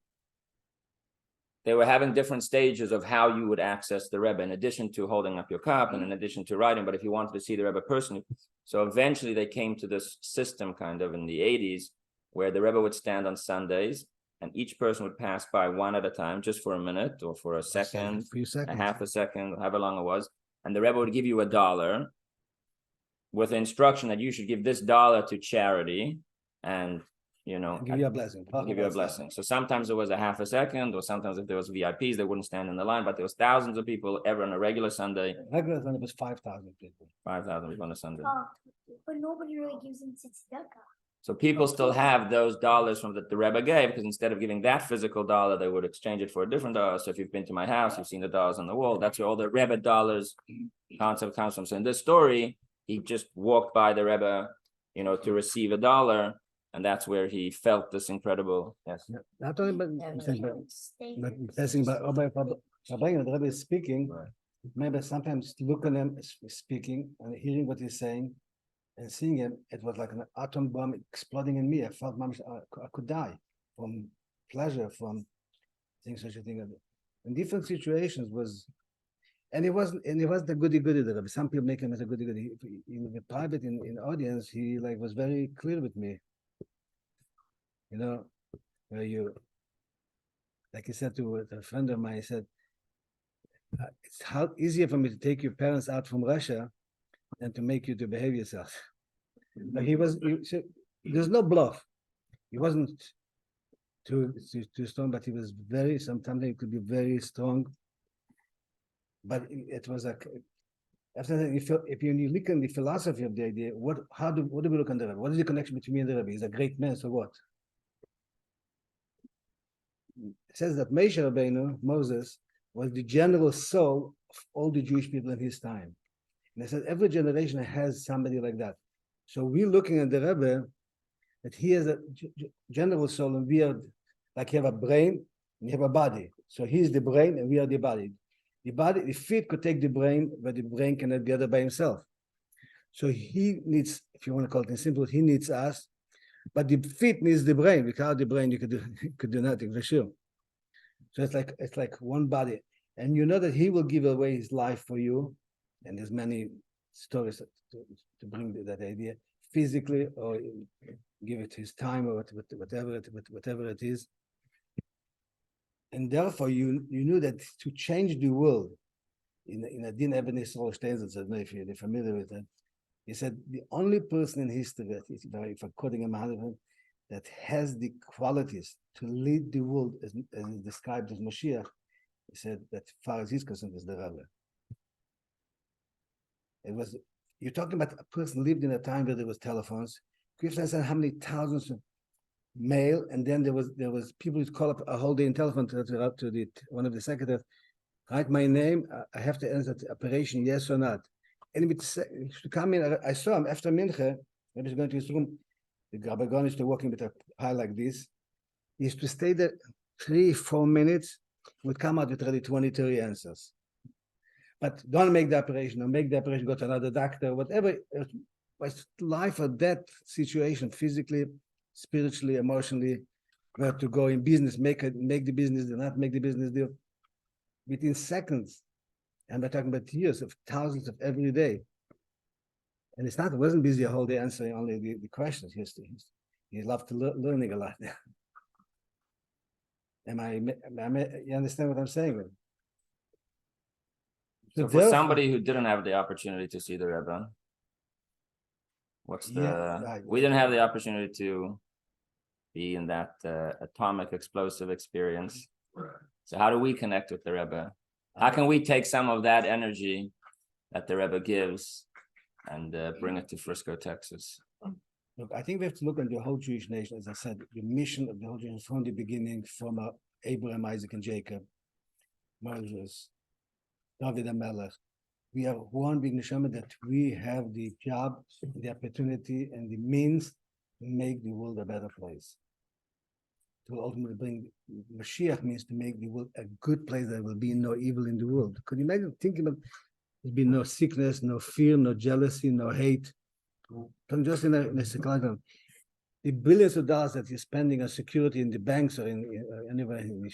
they were having different stages of how you would access the Rebbe, in addition to holding up your cup and in addition to writing. But if you wanted to see the Rebbe personally, so eventually they came to this system kind of in the 80s where the Rebbe would stand on Sundays and each person would pass by one at a time, just for a minute or for a second, few seconds. a half a second, however long it was. And the Rebbe would give you $1 with the instruction that you should give this $1 to charity and, Give you a blessing. give you a blessing. So sometimes it was a half a second, or sometimes if there was VIPs, they wouldn't stand in the line, but there was thousands of people ever on a regular Sunday. Regular Sunday was 5,000 people. 5,000 people on a Sunday. Oh, but nobody really gives him tzedakah. So people still have those dollars from that the Rebbe gave, because instead of giving that physical dollar, they would exchange it for a different dollar. So if you've been to my house, you've seen the dollars on the wall. That's where all the Rebbe dollars concept comes from. So in this story, he just walked by the Rebbe, to receive $1, and that's where he felt this incredible. Yes. Not only, but passing by Rabbi, the Rebbe is speaking. Right. Maybe sometimes look at him speaking and hearing what he's saying and seeing him, it was like an atom bomb exploding in me. I felt I could die from pleasure, from such a thing. In different situations and he wasn't a goody the Rebbe. Some people make him as a goody. In the private, in audience, he was very clear with me. Where like he said to a friend of mine, he said, it's easier for me to take your parents out from Russia than to make you to behave yourself. But there's no bluff. He wasn't too strong, but he was sometimes he could be very strong. But it was like, after that, if you look at the philosophy of the idea, what do we look at the Rebbe? What is the connection between me and the Rebbe? He's a great man, so what? It says that Moshe Rabbeinu, Moses, was the general soul of all the Jewish people in his time. And I said every generation has somebody like that. So we're looking at the Rebbe that he has a general soul, and we are like you have a brain and you have a body. So he's the brain and we are the body. The feet could take the brain, but the brain cannot gather by himself. So he needs, if you want to call it in simple, he needs us, but the feet needs the brain. Without the brain, you could do nothing for sure. So it's like one body, and you know that he will give away his life for you. And there's many stories to bring that idea physically, or give it his time, or whatever it is. And therefore, you knew that to change the world, in a Din Eben Yisrael Steinzat, I don't know if you're familiar with that. He said the only person in history, if I'm quoting him out of him, that has the qualities to lead the world as described as Mashiach, he said that as far as he's concerned is the Rebbe. You're talking about a person lived in a time where there was telephones. Can you understand how many thousands of mail, and then there was people who'd call up a whole day in telephone to one of the secretaries, write my name, I have to answer the operation, yes or not. And he should come in. I saw him after Mincha. He was going to his room. The Rabbi Gon used to walking with a pie like this. He used to stay there 3-4 minutes, would come out with already 20-30 answers. But don't make the operation, or make the operation, go to another doctor, whatever. Was life or death situation, physically, spiritually, emotionally, where to go in business, make the business deal, not make the business deal. Within seconds, and we're talking about years of thousands of every day. And it wasn't busy a whole day answering only the questions. He loved to learning a lot. You understand what I'm saying? So for somebody who didn't have the opportunity to see the Rebbe, we didn't have the opportunity to be in that atomic explosive experience. So how do we connect with the Rebbe? How can we take some of that energy that the Rebbe gives and bring it to Frisco, Texas? Look, I think we have to look at the whole Jewish nation, as I said, the mission of the whole Jewish nation from the beginning, from Abraham, Isaac, and Jacob, Moses, David and Melech. We are one big neshama that we have the job, the opportunity, and the means to make the world a better place. To ultimately bring Mashiach means to make the world a good place. There will be no evil in the world. Could you imagine thinking about there'll be no sickness, no fear, no jealousy, no hate? Just in a psychological, the billions of dollars that you're spending on security in the banks or anywhere in the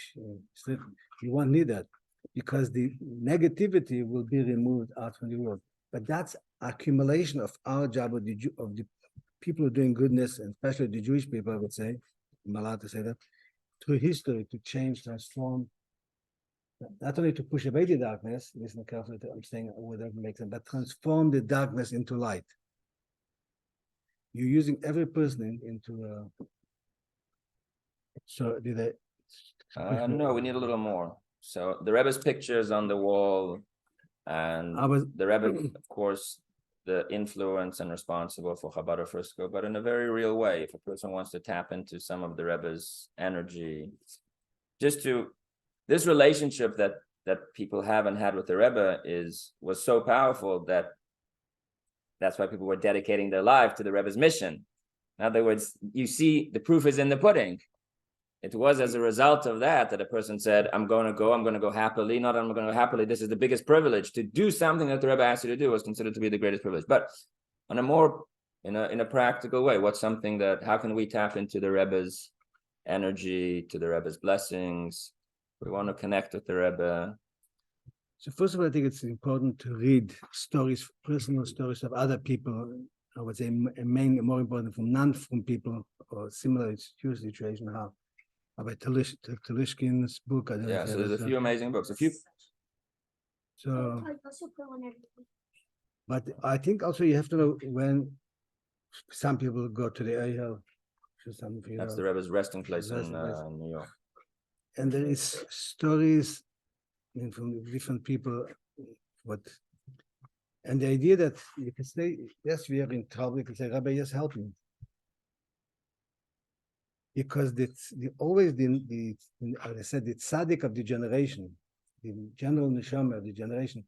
street, you won't need that, because the negativity will be removed out from the world. But that's accumulation of our job of the people who are doing goodness, and especially the Jewish people, I would say, I'm allowed to say that, through history to change, transform, not only to push away the darkness, listen carefully to I'm saying whatever makes sense, but transform the darkness into light. You're using every person into so did I No, we need a little more. So the Rebbe's pictures on the wall, and the Rebbe, of course, the influence and responsible for Chabad of Frisco, but in a very real way. If a person wants to tap into some of the Rebbe's energy, this relationship that people have and had with the Rebbe was so powerful that's why people were dedicating their life to the Rebbe's mission. In other words, you see, the proof is in the pudding. It was as a result of that a person said, I'm going to go happily, not I'm going to go happily. This is the biggest privilege. To do something that the Rebbe asked you to do was considered to be the greatest privilege. But on a more, in a practical way, how can we tap into the Rebbe's energy, to the Rebbe's blessings? We want to connect with the Rebbe. So first of all, I think it's important to read stories, personal stories of other people. I would say more important from people or similar situation. How about Talishkin's book? So there's a few amazing books. So, but I think also you have to know when some people go to the Eihel. That's the Rebbe's resting place in New York. And there is stories from different people, and the idea that you can say, yes, we are in trouble, you can say, Rabbi, yes, help me. Because as I said, the tzaddik of the generation, the general neshama of the generation,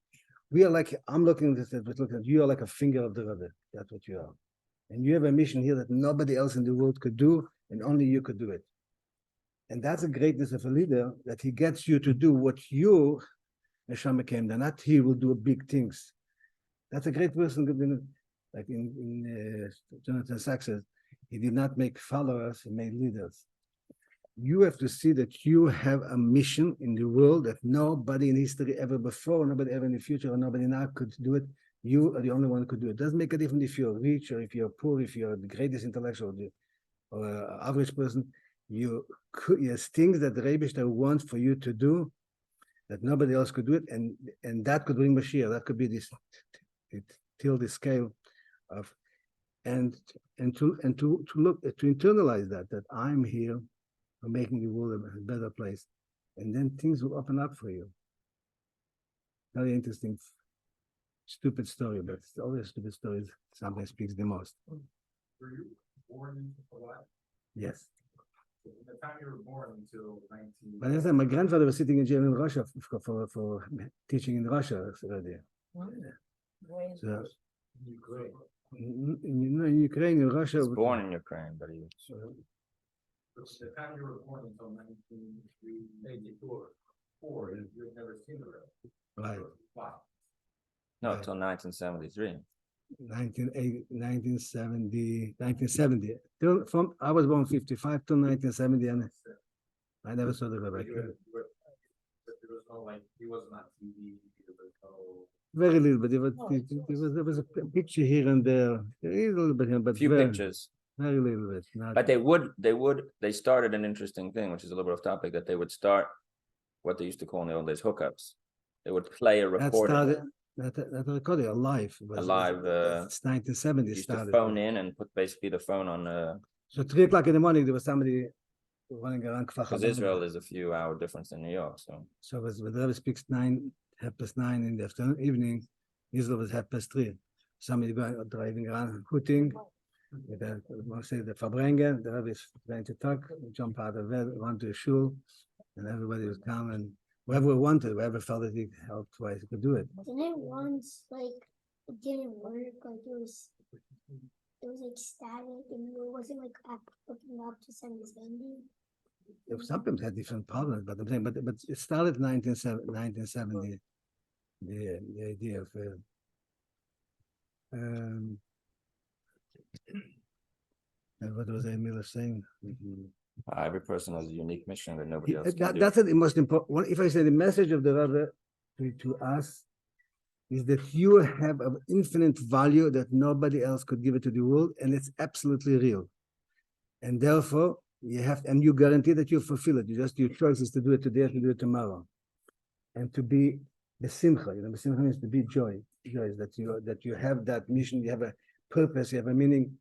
we are like, I'm looking at this, but looking at you are like a finger of the Rebbe. That's what you are. And you have a mission here that nobody else in the world could do, and only you could do it. And that's the greatness of a leader, that he gets you to do what you, neshama came there, not he will do big things. That's a great person, like in Jonathan Sachs says, he did not make followers, he made leaders. You have to see that you have a mission in the world that nobody in history ever before, nobody ever in the future, or nobody now could do it. You are the only one who could do it. It doesn't make a difference if you're rich or if you're poor, if you're the greatest intellectual or average person. There's things that the Rebbe wants for you to do that nobody else could do it, and that could bring Mashiach. That could be this till the scale of and to internalize that I'm here for making the world a better place, and then things will open up for you. Very interesting, stupid story, but always stupid stories sometimes speaks the most. Were you born into Hawaii? Yes. From the time you were born until 19. But as I said, my grandfather was sitting in jail in Russia for teaching in Russia already. So, in Ukraine, in Russia. He was born in Ukraine, but he From the time you were born until 1984, you had never seen the Rebbe. Right. Why? no, until 1973. 1970. I was born 55 till 1970, and I never saw the Rebbe. But there was no, like, he wasn't on TV, there was no. Very little, but there was a picture here and there. A little bit here, but Few pictures. Very little bit. But they started an interesting thing, which is a little bit off topic, that they would start what they used to call in the old days hookups. They would play a recording. That recording alive. It's 1970 Used started. to phone in and put basically the phone on. So 3 o'clock in the morning, there was somebody running around. Because Israel is a few hour difference in New York, so. So when the Rebbe speaks 9:30 in the afternoon, evening, Israel was 3:30. Somebody driving around, hooting. With the Verbrenger, the Rebbe is trying to talk, jump out of bed, run to a shul, and everybody was calm, and whoever felt that he helped twice, he could do it. Didn't it once, like, it didn't work, like, it was like static, and it wasn't like hooking up to send this Bendy? Some people had different problems, but I'm saying, but it started 1970, the idea of and what was Emil saying? Every person has a unique mission that nobody else can do. That's the most important. If I say the message of the Rebbe to us is that you have an infinite value that nobody else could give it to the world, and it's absolutely real. And therefore, you have, and you guarantee that you fulfill it. Your choice is to do it today or to do it tomorrow. And to be besimcha, besimcha means to be joy is that you have that mission, you have a purpose, you have a meaning.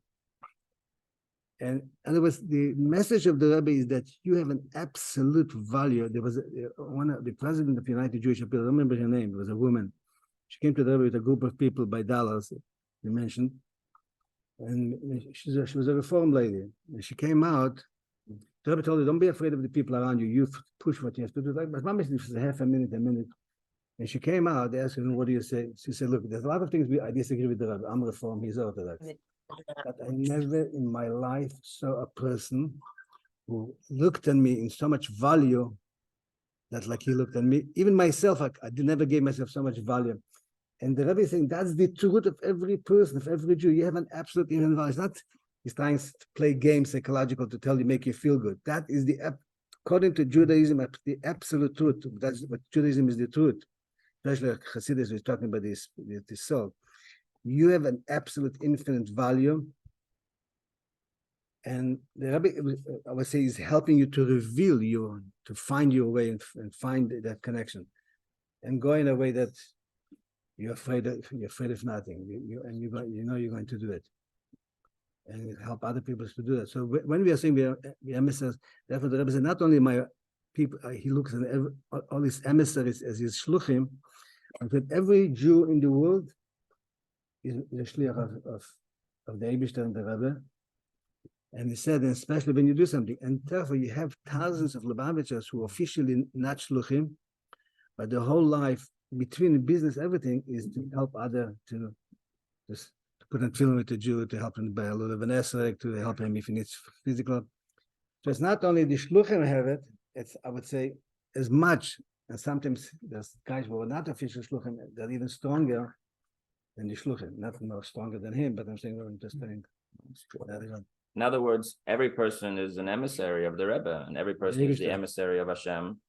And in other words, the message of the Rebbe is that you have an absolute value. There was the president of the United Jewish Appeal, I don't remember her name, it was a woman. She came to the Rebbe with a group of people by Dallas, you mentioned. And she was a reform lady. And she came out, the Rebbe told her, don't be afraid of the people around you. You push what you have to do. But Mama said, half a minute. And she came out, they asked her, what do you say? She said, look, there's a lot of things I disagree with the Rebbe. I'm Reform, he's Orthodox. But I never in my life saw a person who looked at me in so much value that like he looked at me. Even myself, I never gave myself so much value. And the Rebbe is saying that's the truth of every person, of every Jew. You have an absolute inherent value. It's not he's trying to play games psychological to tell you, make you feel good. That is according to Judaism, the absolute truth. That's what Judaism is the truth. Especially Hasidus is talking about this soul. You have an absolute infinite value. And the Rabbi, I would say, is helping you to reveal to find your way and find that connection. And go in a way that you're afraid of nothing. You're going to do it. And help other people to do that. So when we are saying we are emissaries, therefore the Rebbe said, not only my people, he looks at all these emissaries as his shluchim, but every Jew in the world is a shliach of the Eibishter and the Rebbe. And he said, and especially when you do something, and therefore you have thousands of Lubavitchers who are officially not shluchim, but their whole life, between business, everything is to help other to put on film with the Jew, to help him buy a little of an esrog, to help him if he needs physical. So it's not only the shluchim have it, it's, I would say, as much, and sometimes there's guys who are not official shluchim, they're even stronger than the shluchim, not more stronger than him, but I'm saying, I'm just saying. In other words, every person is an emissary of the Rebbe, and every person is the emissary of Hashem.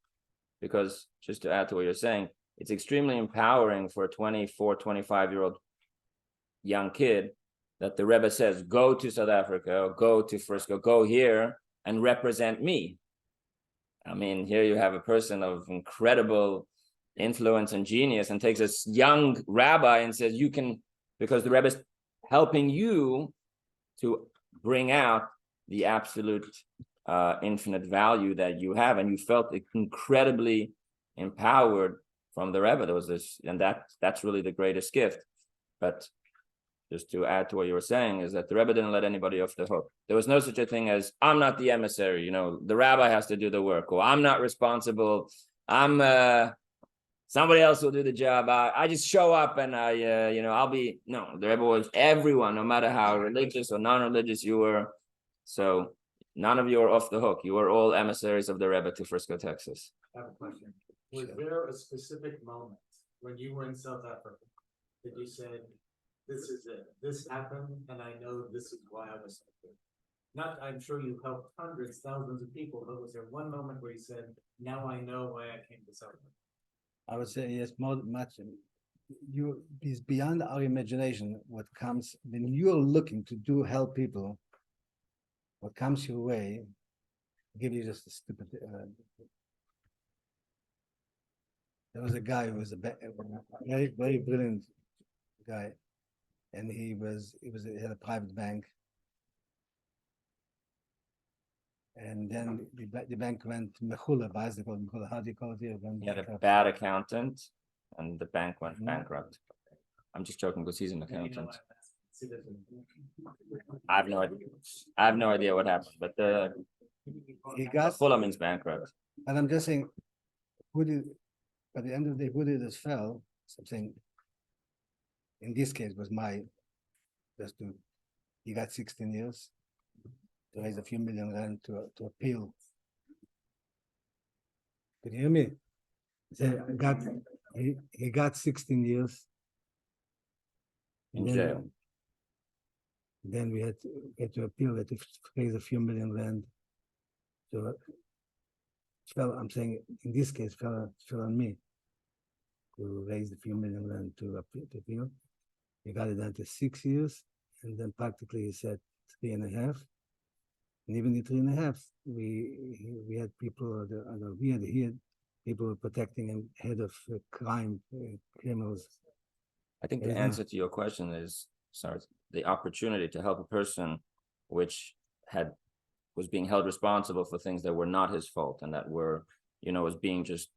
Because, just to add to what you're saying, it's extremely empowering for a 24, 25-year-old young kid that the Rebbe says, go to South Africa, go to Frisco, go here and represent me. I mean, here you have a person of incredible influence and genius and takes this young rabbi and says, you can, because the Rebbe is helping you to bring out the absolute infinite value that you have. And you felt incredibly empowered from the Rebbe. There was this, and that's really the greatest gift. But just to add to what you were saying, is that the Rebbe didn't let anybody off the hook. There was no such a thing as, I'm not the emissary, the rabbi has to do the work, or I'm not responsible, somebody else will do the job. I just show up and I'll be, no, the Rebbe was everyone, no matter how religious or non-religious you were. So none of you are off the hook. You are all emissaries of the Rebbe to Frisco, Texas. I have a question. Was there a specific moment when you were in South Africa that you said, this is it, this happened, and I know this is why I was so good? Not, I'm sure you helped hundreds, thousands of people, but was there one moment where you said, now I know why I came to South Africa? I would say yes, much. It's beyond our imagination what comes when you're looking to help people. What comes your way, I'll give you just a stupid. There was a guy who was a very, very brilliant guy, and he had a private bank, and then the bank went mechula. How do you call it here? He had a bad accountant, and the bank went bankrupt. I'm just joking because he's an accountant. I have no idea what happened, but he got Mechula means bankrupt. And I'm just saying, by the end of the day, who did this fell? Something. In this case, was he got 16 years to raise a few million rand to appeal. Can you hear me? He got 16 years in jail. Then we had to appeal it to raise a few million rand. So I'm saying in this case, fell on me to raise a few million rand to appeal. He got it down to 6 years, and then practically he said 3.5. And even the 3.5, we had people, we had people protecting him ahead of crime, criminals. I think the answer to your question is, sorry, the opportunity to help a person which was being held responsible for things that were not his fault and that were, was being just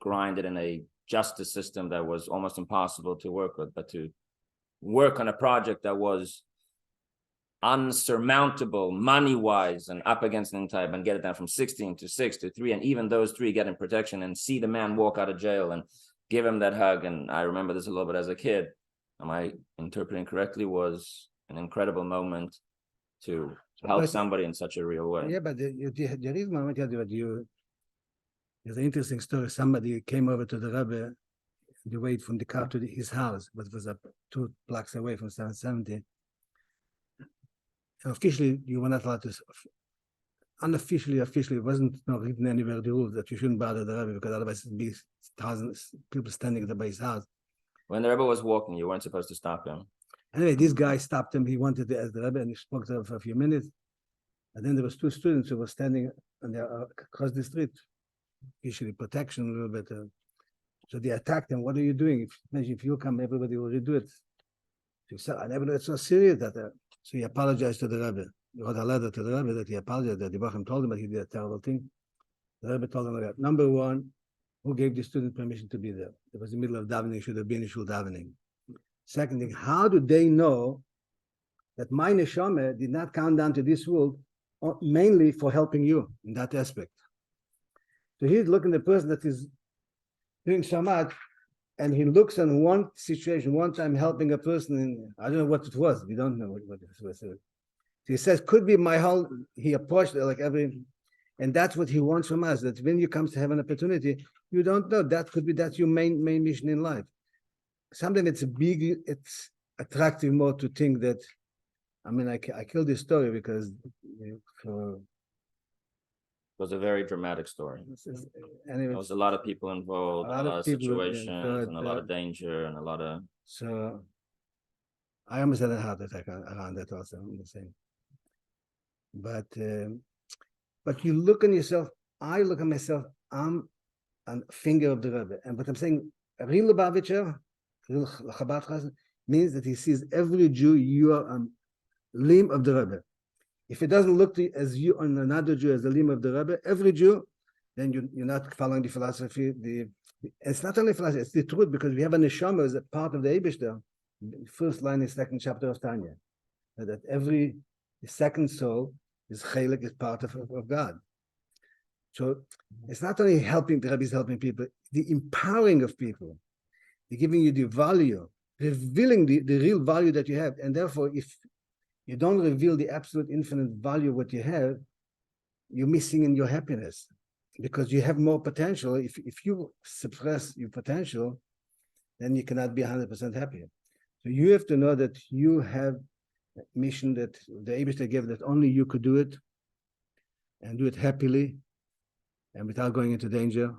grinded in a justice system that was almost impossible to work with, but to work on a project that was unsurmountable money-wise and up against an type and get it down from 16 to 6 to 3, and even those 3 get in protection and see the man walk out of jail and give him that hug. And I remember this a little bit as a kid. Am I interpreting correctly? Was an incredible moment to help somebody in such a real way. Yeah, but there is moment there's an interesting story. Somebody came over to the Rebbe, the way from the car to his house, but it was up 2 blocks away from 770. Officially, you were not allowed to. Unofficially, officially, it wasn't written anywhere the rule that you shouldn't bother the Rebbe, because otherwise it'd be thousands of people standing by his house. When the Rebbe was walking, you weren't supposed to stop him. Anyway, this guy stopped him. He wanted to ask the Rebbe, and he spoke to him for a few minutes. And then there was 2 students who were standing across the street, usually protection a little bit. So they attacked him. What are you doing? Imagine if you come, everybody will redo it. So he said, I never know, it's so serious that. So he apologized to the Rebbe. He wrote a letter to the Rebbe that he apologized, that the Bacham told him that he did a terrible thing. The Rebbe told him like that. Number 1, who gave the student permission to be there? It was the middle of davening, should have been in shul davening. Second thing, how do they know that my neshama did not come down to this world mainly for helping you in that aspect? So he's looking at the person that is doing so much, and he looks on one situation, one time helping a person, and I don't know what it was. We don't know what it was. So he says, could be my whole, he approached it like every, and that's what he wants from us, that when you come to have an opportunity, you don't know, that's your main mission in life. Sometimes it's attractive more to think that, I mean, I killed this story because It was a very dramatic story. Anyway, there was a lot of people involved, a lot of situations, and a lot of danger, and a lot of. So, I almost had a heart attack around that also. I'm the same. But you look on yourself. I look at myself. I'm a finger of the Rebbe, and what I'm saying, a real Lubavitcher, real Chabad Chassid, means that he sees every Jew. You are a limb of the Rebbe. If it doesn't look to you as you on another Jew as the limb of the Rebbe, every Jew, then you're not following the philosophy. It's not only philosophy; it's the truth, because we have a neshama as a part of the Eibishter. The first line in the 2nd chapter of Tanya, that every second soul is chelik, is part of God. So it's not only helping, the Rebbe is helping people, the empowering of people, the giving you the value, revealing the real value that you have, and therefore, if you don't reveal the absolute infinite value of what you have, you're missing in your happiness, because you have more potential. If you suppress your potential, then you cannot be 100% happy. So you have to know that you have a mission that the Eibishter gave, that only you could do it, and do it happily and without going into danger.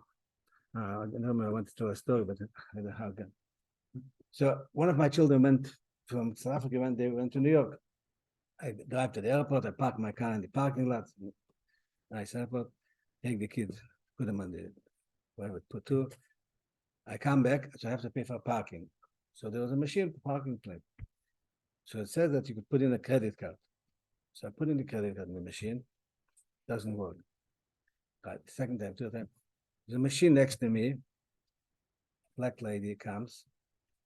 I want to tell a story, but I don't know how again. So one of my children went from South Africa, they went to New York. I drive to the airport, I park my car in the parking lot, nice airport, take the kids, put them on the, whatever, put 2. I come back, so I have to pay for parking. So there was a machine for parking plate. So it says that you could put in a credit card. So I put in the credit card in the machine, doesn't work. Right, 2nd time, 3rd time. There's a machine next to me, black lady comes,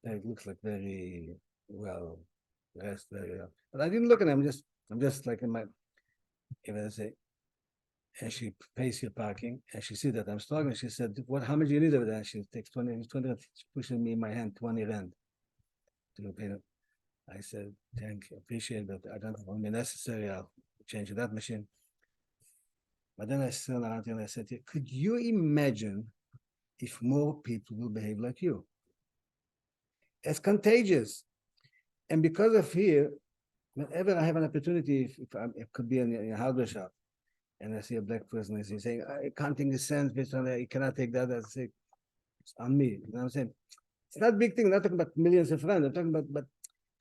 it looks like very well dressed, very well. But I didn't look at him. I'm just like in my, even I say, and she pays your parking, and she sees that I'm struggling. She said, "What? How much do you need over there?" She takes 20. She's pushing me in my hand 20 rand to pay them. I said, "Thank you, appreciate that. I don't want me necessary. I'll change that machine." But then I turned around and I said, "Could you imagine if more people will behave like you? It's contagious, and because of fear." Whenever I have an opportunity, it could be in a hardware shop, and I see a black person, and he's saying, "I can't think this sense, based on that, you cannot take that." I say, "It's on me." You know what I'm saying? It's not a big thing. I'm not talking about millions of friends. I'm talking about, but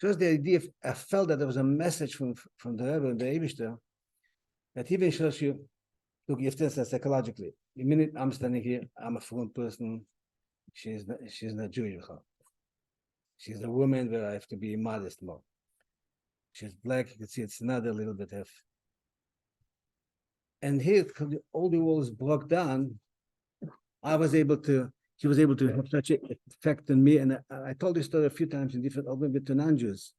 just the idea. I felt that there was a message from the Rebbe and the Eibishter That even shows you, look, if this is psychologically, the minute I'm standing here, I'm a fluent person. She's not Jewish. She's a woman where I have to be modest more. She's black, you can see it's another little bit of. And here, all the walls broke down. She was able to have such an effect on me. And I told this story a few times in different open with non-Jews.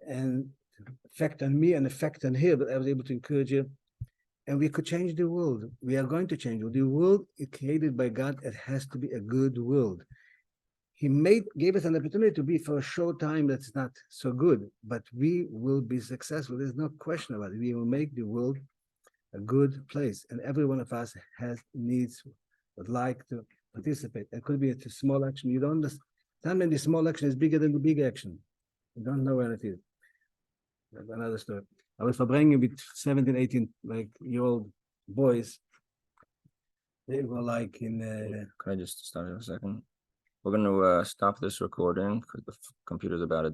And effect on me and effect on her, but I was able to encourage her. And we could change the world. We are going to change the world. The world is created by God. It has to be a good world. He gave us an opportunity to be for a short time that's not so good, but we will be successful. There's no question about it. We will make the world a good place, and every one of us would like to participate. It could be a small action. You don't understand. Sometimes the small action is bigger than the big action. You don't know where it is. That's another story. I was bringing with 17, 18 year-old boys. They were like in. Can I just start in a second? We're going to stop this recording because the computer's about to